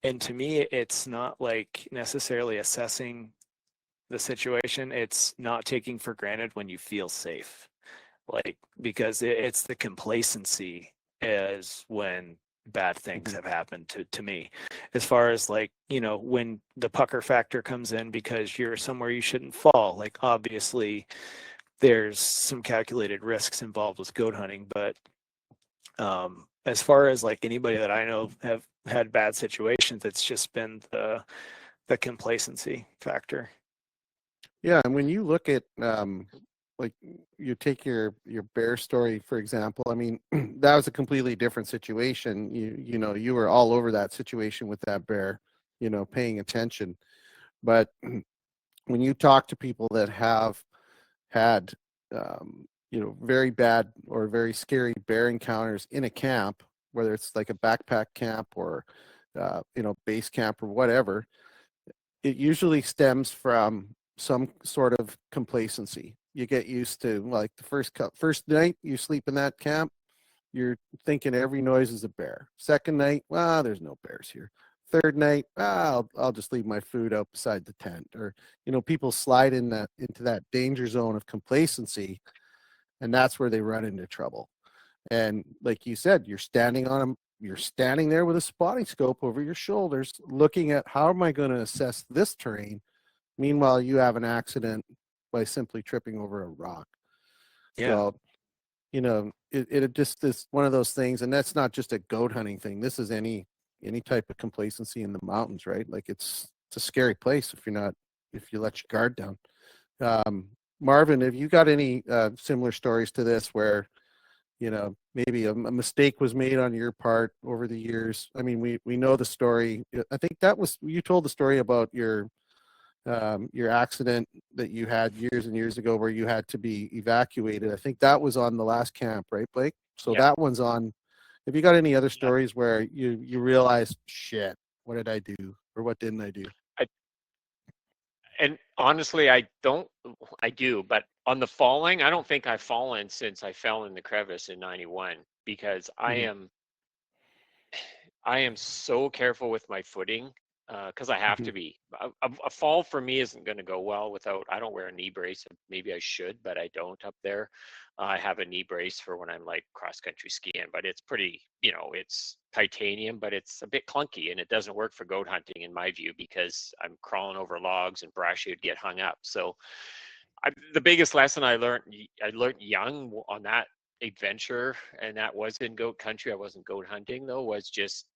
and to me, it's not like necessarily assessing the situation. It's not taking for granted when you feel safe, like, because it's the complacency is when bad things have happened to me, as far as like, when the pucker factor comes in because you're somewhere you shouldn't fall. Like, obviously there's some calculated risks involved with goat hunting, but as far as like anybody that I know have had bad situations, it's just been the complacency factor. Yeah, and when you look at like you take your bear story for example, I mean that was a completely different situation. You were all over that situation with that bear, paying attention. But when you talk to people that have had very bad or very scary bear encounters in a camp, whether it's like a backpack camp or base camp or whatever, it usually stems from some sort of complacency. You get used to, like, the first night you sleep in that camp, you're thinking every noise is a bear. Second night, well, there's no bears here. Third night, I'll just leave my food out beside the tent. Or people slide into that danger zone of complacency, and that's where they run into trouble. And like you said, you're standing there with a spotting scope over your shoulders, looking at, how am I going to assess this terrain? Meanwhile, you have an accident by simply tripping over a rock. Yeah. So, it just is one of those things, and that's not just a goat hunting thing. This is any type of complacency in the mountains, right? Like, it's a scary place if you let your guard down. Marvin, have you got any similar stories to this where maybe a mistake was made on your part over the years? I mean, we know the story. I think you told the story about your your accident that you had years and years ago where you had to be evacuated. I think that was on the last camp, right, Blake? So Yeah. that one's on. Have you got any other Yeah. stories where you realize, shit, what did I do or what didn't I do? And honestly, I do, but on the falling, I don't think I've fallen since I fell in the crevice in 91 because Mhm. I am so careful with my footing because I have Mhm. to be. A fall for me isn't going to go well without. I don't wear a knee brace. Maybe I should, but I don't up there. I have a knee brace for when I'm like cross country skiing, but it's pretty. It's titanium, but it's a bit clunky and it doesn't work for goat hunting in my view because I'm crawling over logs and brush. You'd get hung up. So the biggest lesson I learned young on that adventure, and that was in goat country. I wasn't goat hunting though. Was just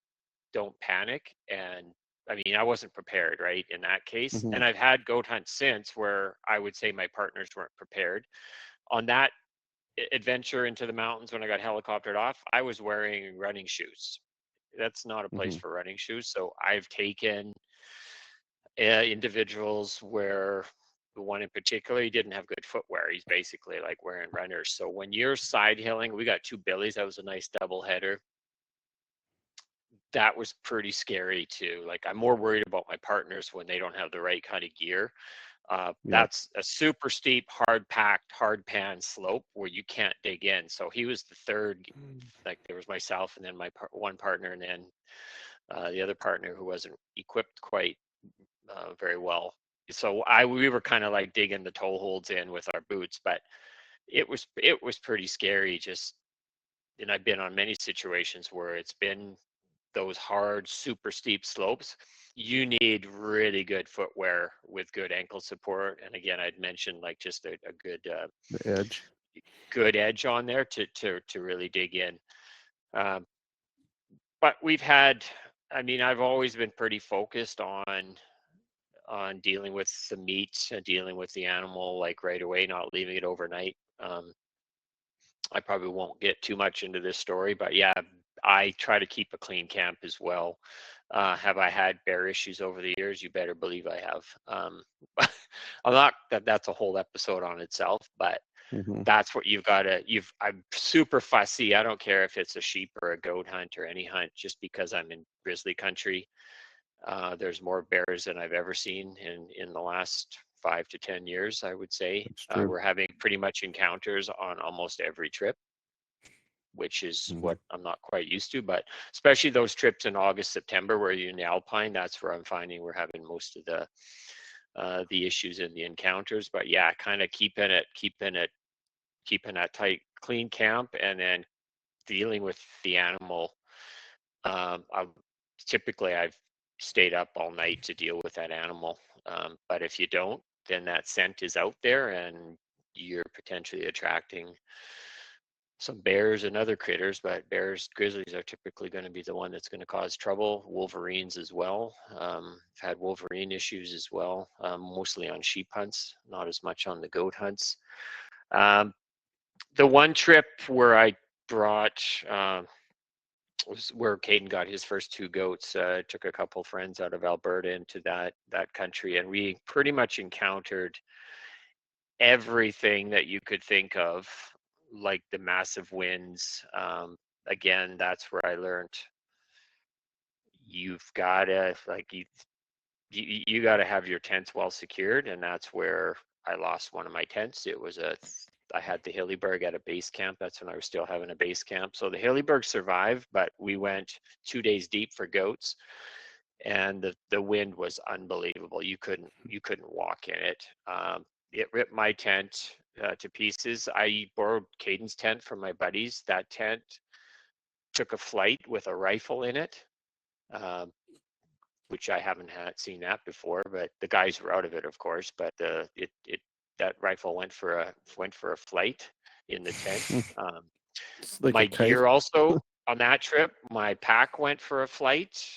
don't panic. And I mean, I wasn't prepared, right, in that case. Mhm. And I've had goat hunts since where I would say my partners weren't prepared. On that adventure into the mountains when I got helicoptered off, I was wearing running shoes. That's not a place Mhm. for running shoes. So I've taken individuals where the one in particular, he didn't have good footwear. He's basically like wearing runners. So when you're side hilling, we got 2 billies. That was a nice double header. That was pretty scary too. Like I'm more worried about my partners when they don't have the right kind of gear. Yeah. That's a super steep, hard packed, hard pan slope where you can't dig in. So he was the third. Like there was myself and then my one partner and then the other partner who wasn't equipped quite very well. So we were kind of like digging the toe holds in with our boots, but it was pretty scary. Just and I've been on many situations where it's been those hard, super steep slopes. You need really good footwear with good ankle support. And again, I'd mentioned like just a The edge. good edge on there to really dig in. Um, but we've had, I mean, I've always been pretty focused on dealing with the meat, dealing with the animal like right away, not leaving it overnight. I probably won't get too much into this story, but yeah, I try to keep a clean camp as well. Have I had bear issues over the years? You better believe I have. I'm not that's a whole episode on itself, but Mhm. that's what you've got to. I'm super fussy. I don't care if it's a sheep or a goat hunt or any hunt. Just because I'm in grizzly country, there's more bears than I've ever seen in the last 5 to 10 years. I would say That's true. we're having pretty much encounters on almost every trip, which is Mhm. what I'm not quite used to. But especially those trips in August, September, where you're in the Alpine, that's where I'm finding we're having most of the issues in the encounters. But yeah, kind of keeping that tight, clean camp, and then dealing with the animal. I've stayed up all night to deal with that animal. But if you don't, then that scent is out there, and you're potentially attracting some bears and other critters. But bears, grizzlies are typically going to be the one that's going to cause trouble. Wolverines as well. I've had wolverine issues as well, mostly on sheep hunts, not as much on the goat hunts. The one trip where I brought was where Kaden got his first 2 goats. Took a couple friends out of Alberta into that country, and we pretty much encountered everything that you could think of, like the massive winds. Again, that's where I learned you've got to you got to have your tents well secured, and that's where I lost one of my tents. I had the Hillyberg at a base camp. That's when I was still having a base camp. So the Hillyberg survived, but we went 2 days deep for goats, and the wind was unbelievable. You couldn't walk in it. It ripped my tent to pieces. I borrowed Caden's tent from my buddies. That tent took a flight with a rifle in it. Um, which I haven't seen that before, but the guys were out of it, of course. But that rifle went for a flight in the tent. It's like a My kite. gear also on that trip, my pack went for a flight.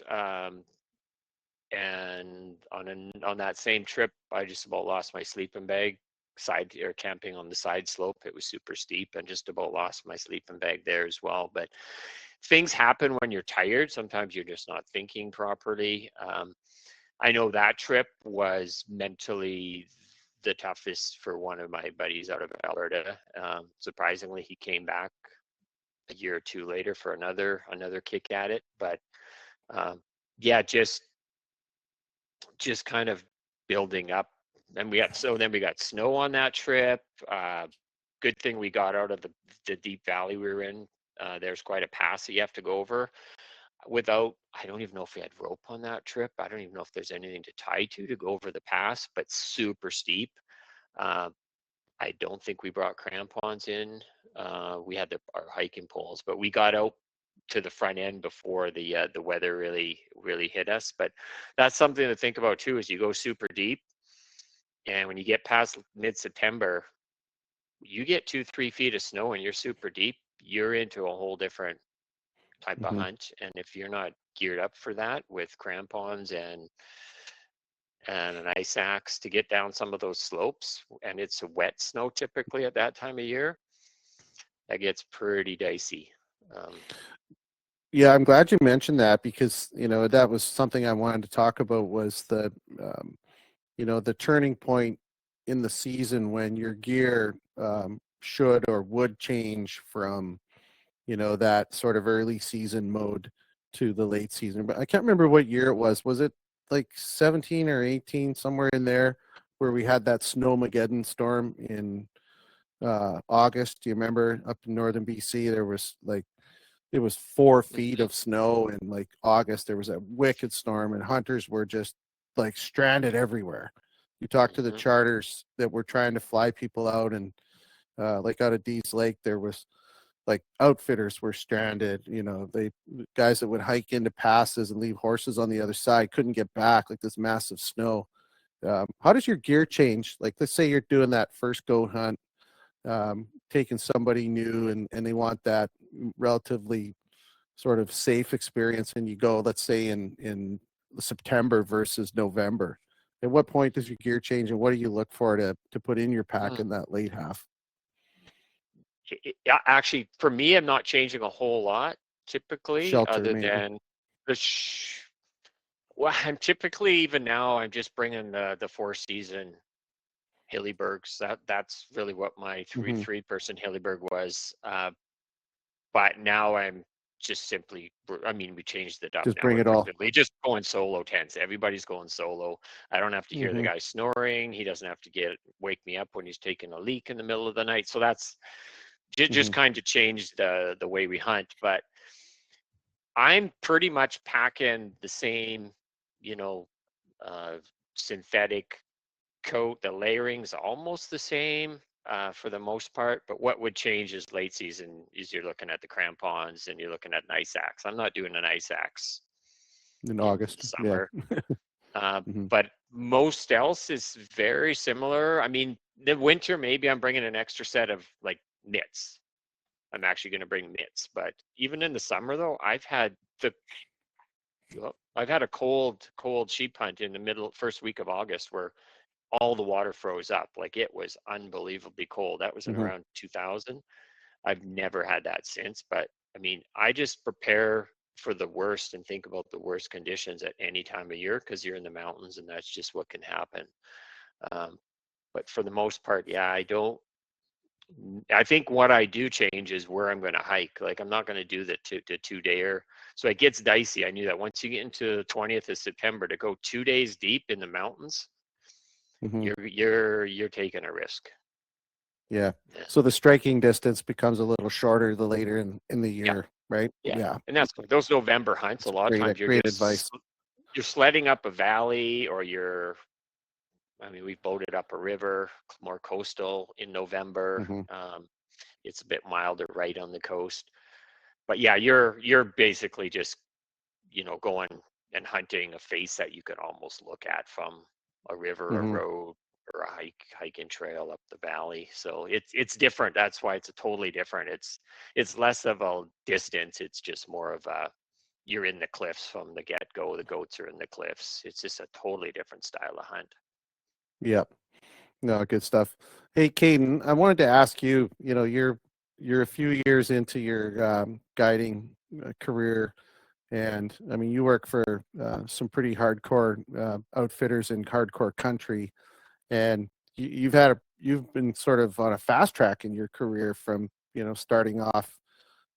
And on that same trip, I just about lost my sleeping bag camping on the side slope. It was super steep and just about lost my sleeping bag there as well. But things happen when you're tired. Sometimes you're just not thinking properly. I know that trip was mentally the toughest for one of my buddies out of Alberta. Surprisingly, he came back a year or two later for another kick at it. But yeah, just kind of building up. And then we got snow on that trip. Good thing we got out of the deep valley we were in. There's quite a pass that you have to go over. I don't even know if we had rope on that trip. I don't even know if there's anything to tie to go over the pass, but super steep. I don't think we brought crampons in. We had our hiking poles, but we got out to the front end before the weather really hit us. But that's something to think about too, is you go super deep, and when you get past mid-September, you get 2-3 feet of snow and you're super deep, you're into a whole different type of hunt. And if you're not geared up for that with crampons and an ice axe to get down some of those slopes, and it's a wet snow typically at that time of year, that gets pretty dicey. Yeah, I'm glad you mentioned that, because that was something I wanted to talk about, was the the turning point in the season when your gear should or would change from that sort of early season mode to the late season. But I can't remember what year it was. Was it like 17 or 18, somewhere in there, where we had that Snowmageddon storm in August? Do you remember, up in northern BC, there was it was 4 feet of snow in like August. There was a wicked storm, and hunters were just like stranded everywhere. You talk to the charters that were trying to fly people out, and like out of Dease Lake, there was like outfitters were stranded. They guys that would hike into passes and leave horses on the other side couldn't get back, like this massive snow. How does your gear change? Like, let's say you're doing that first goat hunt, taking somebody new, and they want that relatively sort of safe experience, and you go, let's say in September versus November. At what point does your gear change, and what do you look for to put in your pack in that late half? Actually, for me, I'm not changing a whole lot typically, Shelter, other maybe. than well, I'm typically, even now, I'm just bringing the 4-season Hillybergs. That's really what my three person Hillyberg was. But now I'm just simply, we changed it up Just now. bring We're it all. completely just going solo tents. Everybody's going solo. I don't have to hear the guy snoring. He doesn't have to wake me up when he's taking a leak in the middle of the night. So that's just kind of changed the way we hunt. But I'm pretty much packing the same, synthetic coat. The layering's almost the same for the most part, but what would change is late season is you're looking at the crampons and you're looking at an ice axe. I'm not doing an ice axe in August, summer. But most else is very similar. The winter, maybe I'm bringing an extra set of like mitts. I'm actually going to bring mitts, but even in the summer though, I've had a cold sheep hunt in the first week of August where all the water froze up. Like, it was unbelievably cold. That was in around 2000. I've never had that since, but I just prepare for the worst and think about the worst conditions at any time of year, because you're in the mountains and that's just what can happen. But for the most part, yeah, I think what I do change is where I'm going to hike. Like, I'm not going to do the 2-dayer. So it gets dicey. I knew that once you get into the 20th of September, to go 2 days deep in the mountains, you're taking a risk. Yeah. So the striking distance becomes a little shorter the later in the year, right? Yeah. And that's those November hunts. A lot of times you're sledding up a valley, or we've boated up a river, more coastal in November. It's a bit milder right on the coast. But yeah, you're basically just, going and hunting a face that you could almost look at from a river, a road, or a hiking trail up the valley. So it's different. That's why it's a totally different. It's less of a distance. It's just more of you're in the cliffs from the get-go. The goats are in the cliffs. It's just a totally different style of hunt. Yep. No, good stuff. Hey, Kaden, I wanted to ask you, you're a few years into your guiding career. And I mean, you work for some pretty hardcore outfitters in hardcore country, and you've been sort of on a fast track in your career from, you know, starting off,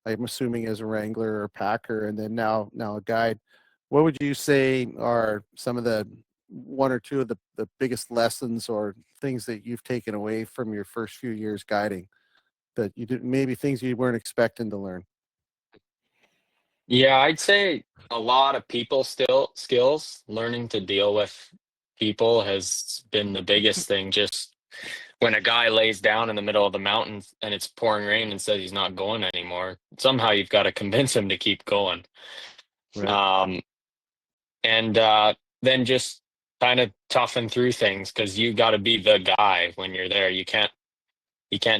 I'm assuming, as a wrangler or packer, and then now a guide. What would you say are some of the one or two of the biggest lessons or things that you've taken away from your first few years guiding that you did, maybe things you weren't expecting to learn? Yeah, I'd say a lot of people still skills. Learning to deal with people has been the biggest thing. Just when a guy lays down in the middle of the mountains and it's pouring rain and says he's not going anymore, somehow you've got to convince him to keep going. Right. Um, and then just kind of toughen through things, because you got to be the guy when you're there. You can't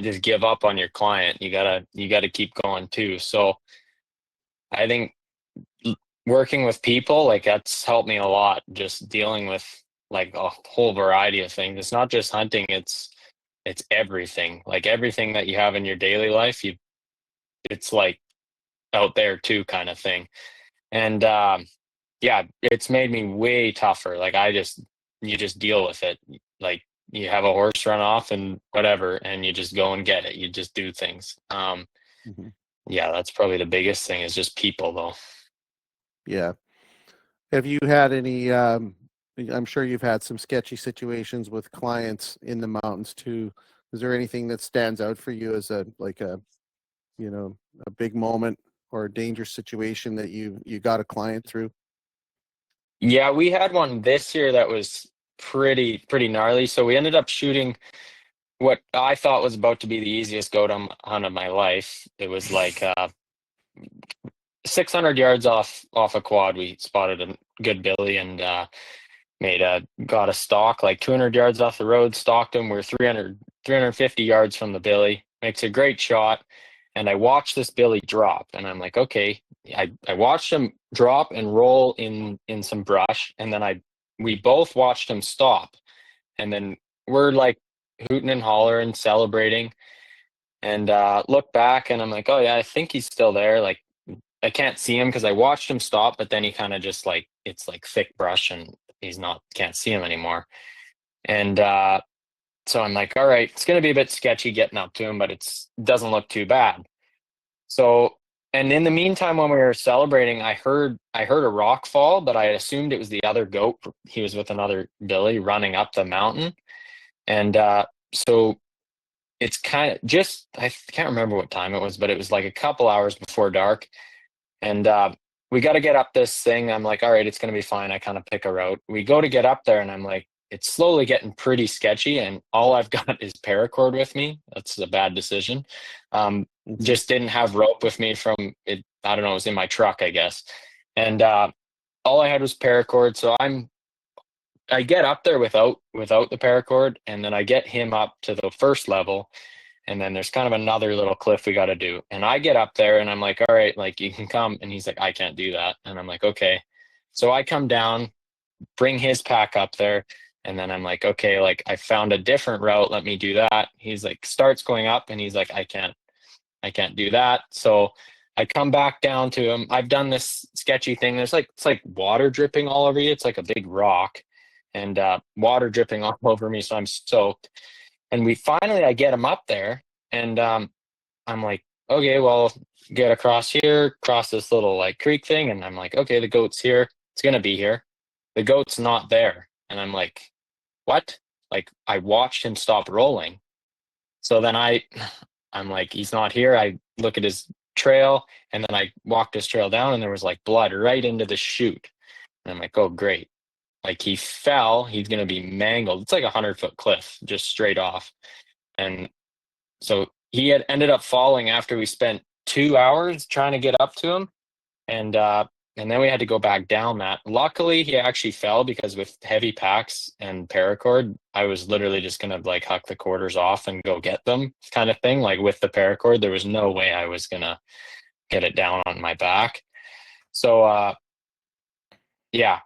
just give up on your client. You gotta keep going too. So I think working with people, like, that's helped me a lot, just dealing with like a whole variety of things. It's not just hunting, it's everything. Like everything that you have in your daily life, it's like out there too, kind of thing. And yeah, it's made me way tougher. Like you just deal with it. Like you have a horse run off and whatever, and you just go and get it. You just do things. Hmm. Yeah, that's probably the biggest thing, is just people though. Yeah. Have you had any, I'm sure you've had some sketchy situations with clients in the mountains too. Is there anything that stands out for you as you know, a big moment or a dangerous situation that you got a client through? Yeah, we had one this year that was pretty gnarly. So we ended up shooting what I thought was about to be the easiest goat hunt of my life. It was like 600 yards off a quad. We spotted a good billy and got a stalk like 200 yards off the road, stalked him. We're 350 yards from the billy. Makes a great shot. And I watched this billy drop, and I'm like, okay. I watched him drop and roll in some brush, and then we both watched him stop. And then we're like hooting and hollering, celebrating, and look back, and I'm like, oh yeah, I think he's still there. Like, I can't see him because I watched him stop, but then he kind of just like, it's like thick brush and can't see him anymore. And so I'm like, all right, it's going to be a bit sketchy getting up to him, but doesn't look too bad. So, and in the meantime, when we were celebrating, I heard a rock fall, but I assumed it was the other goat. He was with another billy running up the mountain. And so it's kind of just, I can't remember what time it was, but it was like a couple hours before dark. And we got to get up this thing. I'm like, all right, it's going to be fine. I kind of pick a route. We go to get up there, and I'm like, it's slowly getting pretty sketchy. And all I've got is paracord with me. That's a bad decision. Just didn't have rope with me from it. I don't know. It was in my truck, I guess. And all I had was paracord. So I get up there without the paracord, and then I get him up to the first level. And then there's kind of another little cliff we got to do. And I get up there and I'm like, all right, like, you can come. And he's like, I can't do that. And I'm like, okay. So I come down, bring his pack up there. And then I'm like, okay, like, I found a different route. Let me do that. He's like, starts going up, and he's like, I can't do that. So I come back down to him. I've done this sketchy thing. It's like water dripping all over you. It's like a big rock, and water dripping all over me. So I'm soaked. And I get him up there, and I'm like, okay, well, get across here, cross this little like creek thing. And I'm like, okay, the goat's here. It's going to be here. The goat's not there. And I'm like, what? Like, I watched him stop rolling. So then I'm like, he's not here. I look at his trail, and then I walked his trail down, and there was like blood right into the chute. And I'm like, oh, great. Like, he fell, he's going to be mangled. It's like 100-foot cliff, just straight off. And so he had ended up falling after we spent 2 hours trying to get up to him. And then we had to go back down that. Luckily, he actually fell, because with heavy packs and paracord, I was literally just going to like huck the quarters off and go get them, kind of thing. Like, with the paracord, there was no way I was going to get it down on my back. So, yeah,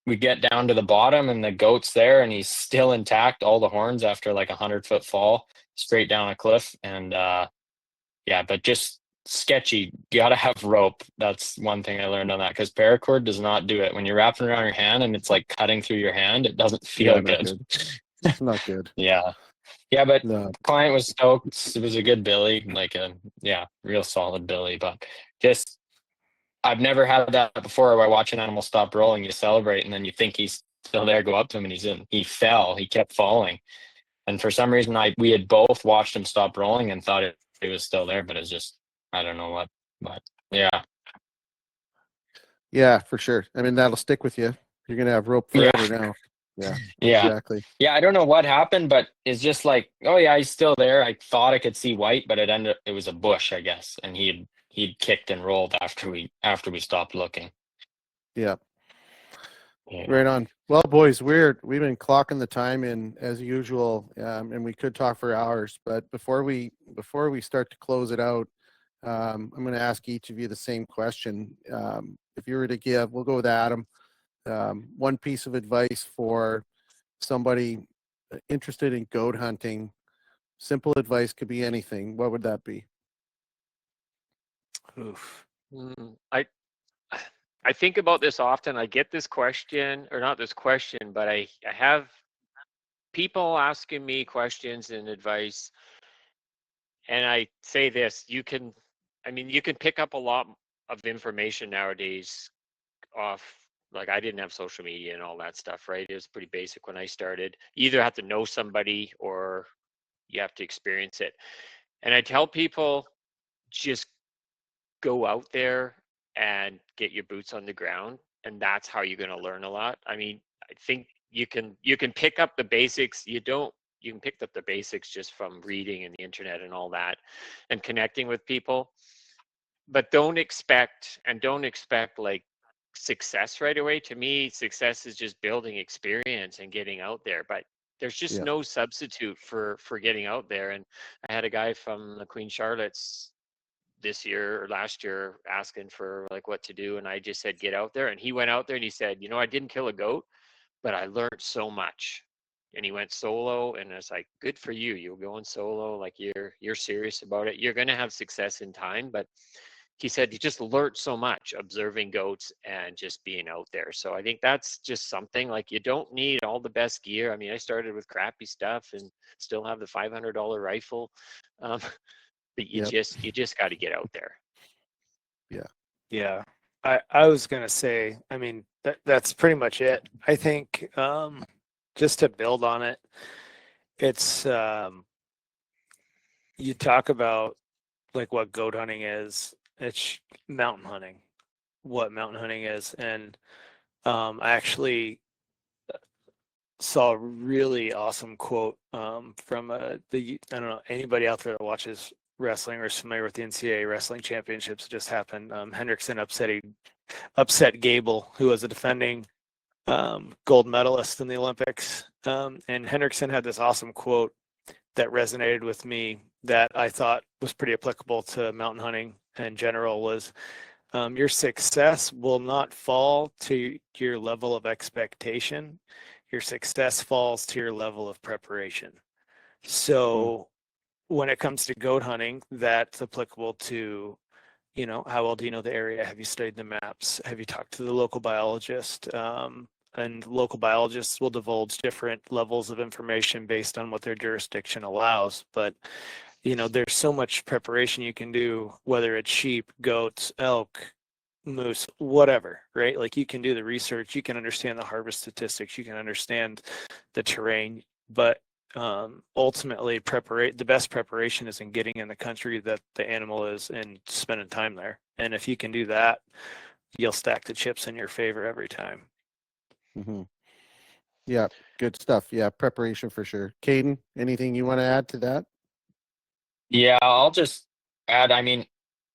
we get down to the bottom, and the goat's there, and he's still intact, all the horns, after like 100-foot fall straight down a cliff. And yeah, but just sketchy. You gotta have rope. That's one thing I learned on that, because paracord does not do it. When you're wrapping around your hand and it's like cutting through your hand, it doesn't feel Yeah, not good. good. It's not good. Yeah. Yeah, but No. client was stoked. It was a good billy, like a real solid billy. But just I've never had that before, where I watch an animal stop rolling, you celebrate, and then you think he's still there, go up to him, and he fell. He kept falling. And for some reason we had both watched him stop rolling and thought it was still there, but it's just, I don't know what. But yeah. Yeah, for sure. I mean, that'll stick with you. You're gonna have rope Yeah. forever now. Yeah. Yeah. Exactly. Yeah, I don't know what happened, but it's just like, oh yeah, he's still there. I thought I could see white, but it was a bush, I guess, and he'd kicked and rolled after we stopped looking. Yeah. Yeah. Right on. Well, boys, we've been clocking the time in as usual, and we could talk for hours. But before we start to close it out, I'm going to ask each of you the same question. If you were to give, we'll go with Adam, one piece of advice for somebody interested in goat hunting. Simple advice, could be anything. What would that be? Oof. I think about this often. I get this question, or not this question, but I have people asking me questions and advice, and I say this: you can pick up a lot of information nowadays off. Like, I didn't have social media and all that stuff, right? It was pretty basic when I started. You either have to know somebody or you have to experience it. And I tell people, just go out there and get your boots on the ground, and that's how you're going to learn a lot. I mean, I think you can pick up the basics. You can pick up the basics just from reading and the internet and all that, and connecting with people, but don't expect like success right away. To me, success is just building experience and getting out there, but there's just Yeah. no substitute for getting out there. And I had a guy from the Queen Charlotte's this year or last year asking for like what to do, and I just said get out there, and he went out there and he said, I didn't kill a goat, but I learned so much. And he went solo, and it's like, good for you, you're going solo, like you're serious about it, you're going to have success in time. But he said he just learned so much observing goats and just being out there. So I think that's just something, like, you don't need all the best gear. I mean, I started with crappy stuff and still have the $500 rifle. But you just got to get out there. Yeah. I was gonna say, I mean, that's pretty much it. I think just to build on it, it's you talk about like what goat hunting is. It's mountain hunting, what mountain hunting is. And I actually saw a really awesome quote from I don't know, anybody out there that watches wrestling or is familiar with the NCAA wrestling championships just happened. Hendrickson upset Gable, who was a defending gold medalist in the Olympics. And Hendrickson had this awesome quote that resonated with me that I thought was pretty applicable to mountain hunting in general, was your success will not fall to your level of expectation. Your success falls to your level of preparation. So when it comes to goat hunting, that's applicable to, how well do you know the area? Have you studied the maps? Have you talked to the local biologist? And local biologists will divulge different levels of information based on what their jurisdiction allows. But, there's so much preparation you can do, whether it's sheep, goats, elk, moose, whatever, right? Like, you can do the research, you can understand the harvest statistics, you can understand the terrain, but ultimately the best preparation is in getting in the country that the animal is and spending time there. And if you can do that, you'll stack the chips in your favor every time. Mm-hmm. Yeah, good stuff. Yeah, preparation for sure. Kaden, anything you want to add to that? Yeah, I'll just add, I mean,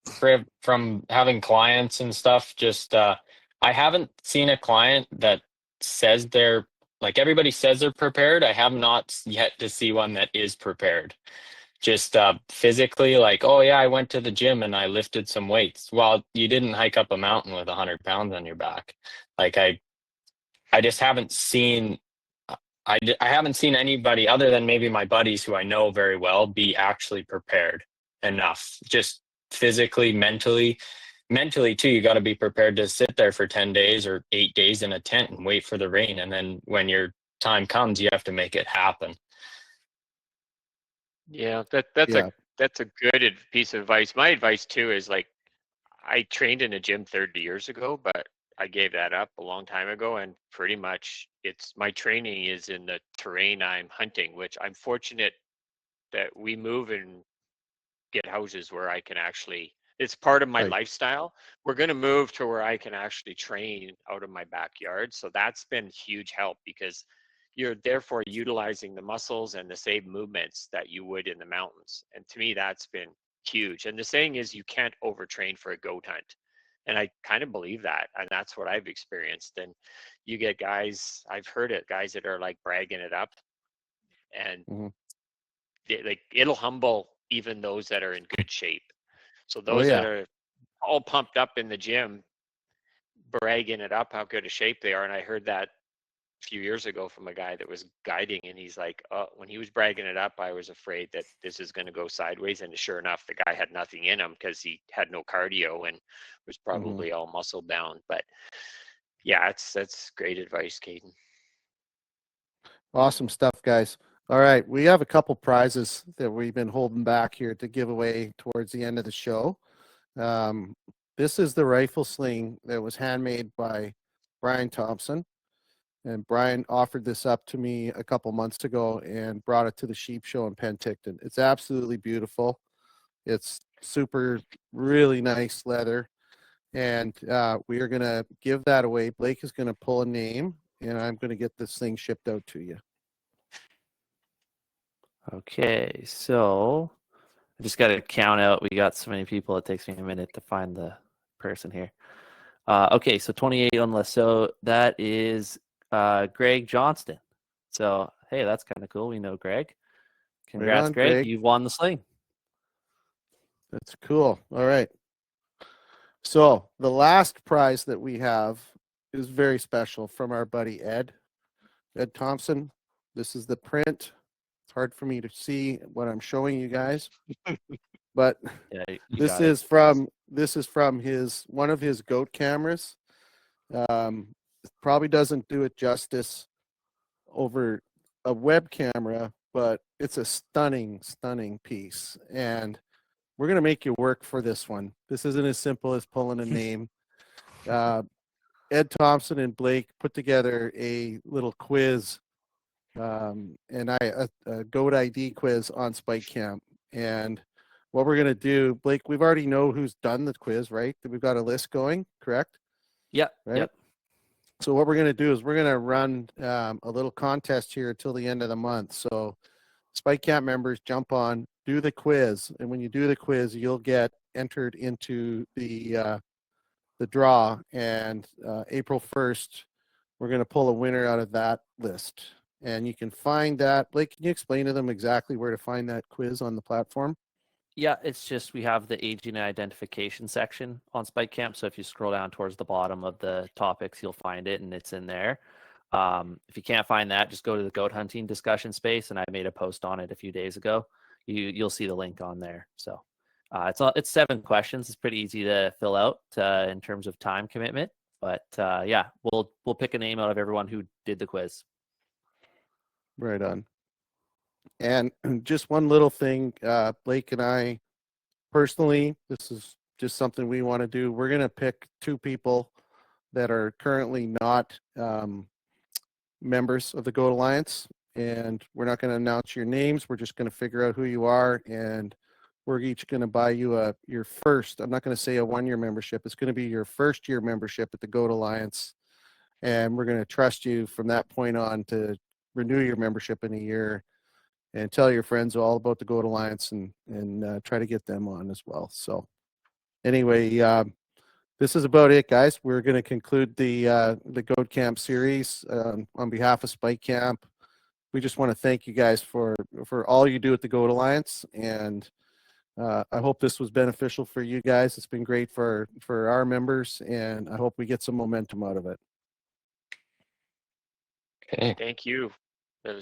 from having clients and stuff, just I haven't seen a client that says they're, like, everybody says they're prepared. I have not yet to see one that is prepared. Just physically, like, oh yeah, I went to the gym and I lifted some weights. Well, you didn't hike up a mountain with 100 pounds on your back. Like, I just haven't seen I haven't seen anybody other than maybe my buddies who I know very well be actually prepared enough. Just physically, mentally too, you got to be prepared to sit there for 10 days or 8 days in a tent and wait for the rain. And then when your time comes, you have to make it happen. Yeah, that's Yeah. a good piece of advice. My advice too is like, I trained in a gym 30 years ago, but I gave that up a long time ago, and pretty much my training is in the terrain I'm hunting, which I'm fortunate that we move and get houses where I can actually, it's part of my Right. lifestyle. We're going to move to where I can actually train out of my backyard. So that's been huge help because you're therefore utilizing the muscles and the same movements that you would in the mountains. And to me, that's been huge. And the saying is you can't overtrain for a goat hunt. And I kind of believe that. And that's what I've experienced. And you get guys, I've heard it, guys that are like bragging it up, and Mhm. like it'll humble even those that are in good shape. So Oh those that yeah. are all pumped up in the gym, bragging it up how good a shape they are. And I heard that a few years ago from a guy that was guiding, and he's like, oh, when he was bragging it up, I was afraid that this is going to go sideways. And sure enough, the guy had nothing in him because he had no cardio and was probably all muscle bound. But yeah, that's great advice, Kaden. Awesome stuff, guys. All right, we have a couple prizes that we've been holding back here to give away towards the end of the show. This is the rifle sling that was handmade by Brian Thompson. And Brian offered this up to me a couple months ago and brought it to the sheep show in Penticton. It's absolutely beautiful. It's super, really nice leather. And we are going to give that away. Blake is going to pull a name, and I'm going to get this thing shipped out to you. Okay, so I just got to count out. We got so many people, it takes me a minute to find the person here. Okay, so 28 on the list. So that is Greg Johnston. So, hey, that's kind of cool. We know Greg. Congrats, on, Greg. Greg. You've won the sling. That's cool. All right. So the last prize that we have is very special from our buddy Ed Thompson. This is the print. It's hard for me to see what I'm showing you guys, but Yeah, this is from his one of his goat cameras. Probably doesn't do it justice over a web camera, but it's a stunning, stunning piece. And we're gonna make you work for this one. This isn't as simple as pulling a name. Ed Thompson and Blake put together a little quiz, and a goat ID quiz on Spike Camp. And what we're gonna do, Blake, we've already know who's done the quiz, right? We've got a list going, correct? Yep. Right. Yep. So what we're gonna do is we're gonna run a little contest here until the end of the month. So Spike Camp members jump on, do the quiz, and when you do the quiz, you'll get entered into the draw. And April 1st, we're going to pull a winner out of that list. And you can find that. Blake, can you explain to them exactly where to find that quiz on the platform? Yeah, it's just we have the aging and identification section on Spike Camp. So if you scroll down towards the bottom of the topics, you'll find it, and it's in there. If you can't find that, just go to the goat hunting discussion space, and I made a post on it a few days ago. You'll see the link on there. So it's 7 questions. It's pretty easy to fill out in terms of time commitment. But yeah, we'll pick a name out of everyone who did the quiz. Right on. And just one little thing, Blake and I personally, this is just something we want to do. We're going to pick 2 people that are currently not members of the Goat Alliance, and we're not going to announce your names. We're just going to figure out who you are, and we're each going to buy you your first, I'm not going to say a 1-year membership. It's going to be your first year membership at the Goat Alliance. And we're going to trust you from that point on to renew your membership in a year and tell your friends all about the Goat Alliance and try to get them on as well. So anyway, this is about it, guys. We're going to conclude the Goat Camp series on behalf of Spike Camp. We just want to thank you guys for all you do at the Goat Alliance, and I hope this was beneficial for you guys. It's been great for our members, and I hope we get some momentum out of it. Okay. Thank you.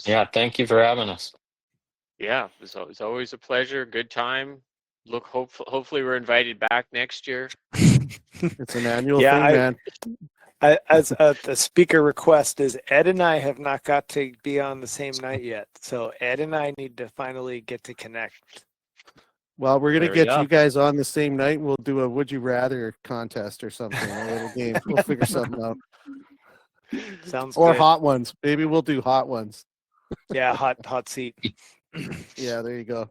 Yeah, thank you for having us. Yeah, it was always a pleasure. Good time. look, hopefully we're invited back next year. It's an annual Yeah, thing, man. As the speaker request is Ed and I have not got to be on the same night yet. So Ed and I need to finally get to connect. Well, we're gonna There we get go. you guys on the same night. We'll do a would you rather contest or something, a little game. We'll figure something out. Sounds Or good. hot ones. Maybe we'll do hot ones. Yeah, hot seat. Yeah, there you go.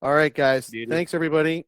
All right, guys. Beauty. Thanks, everybody.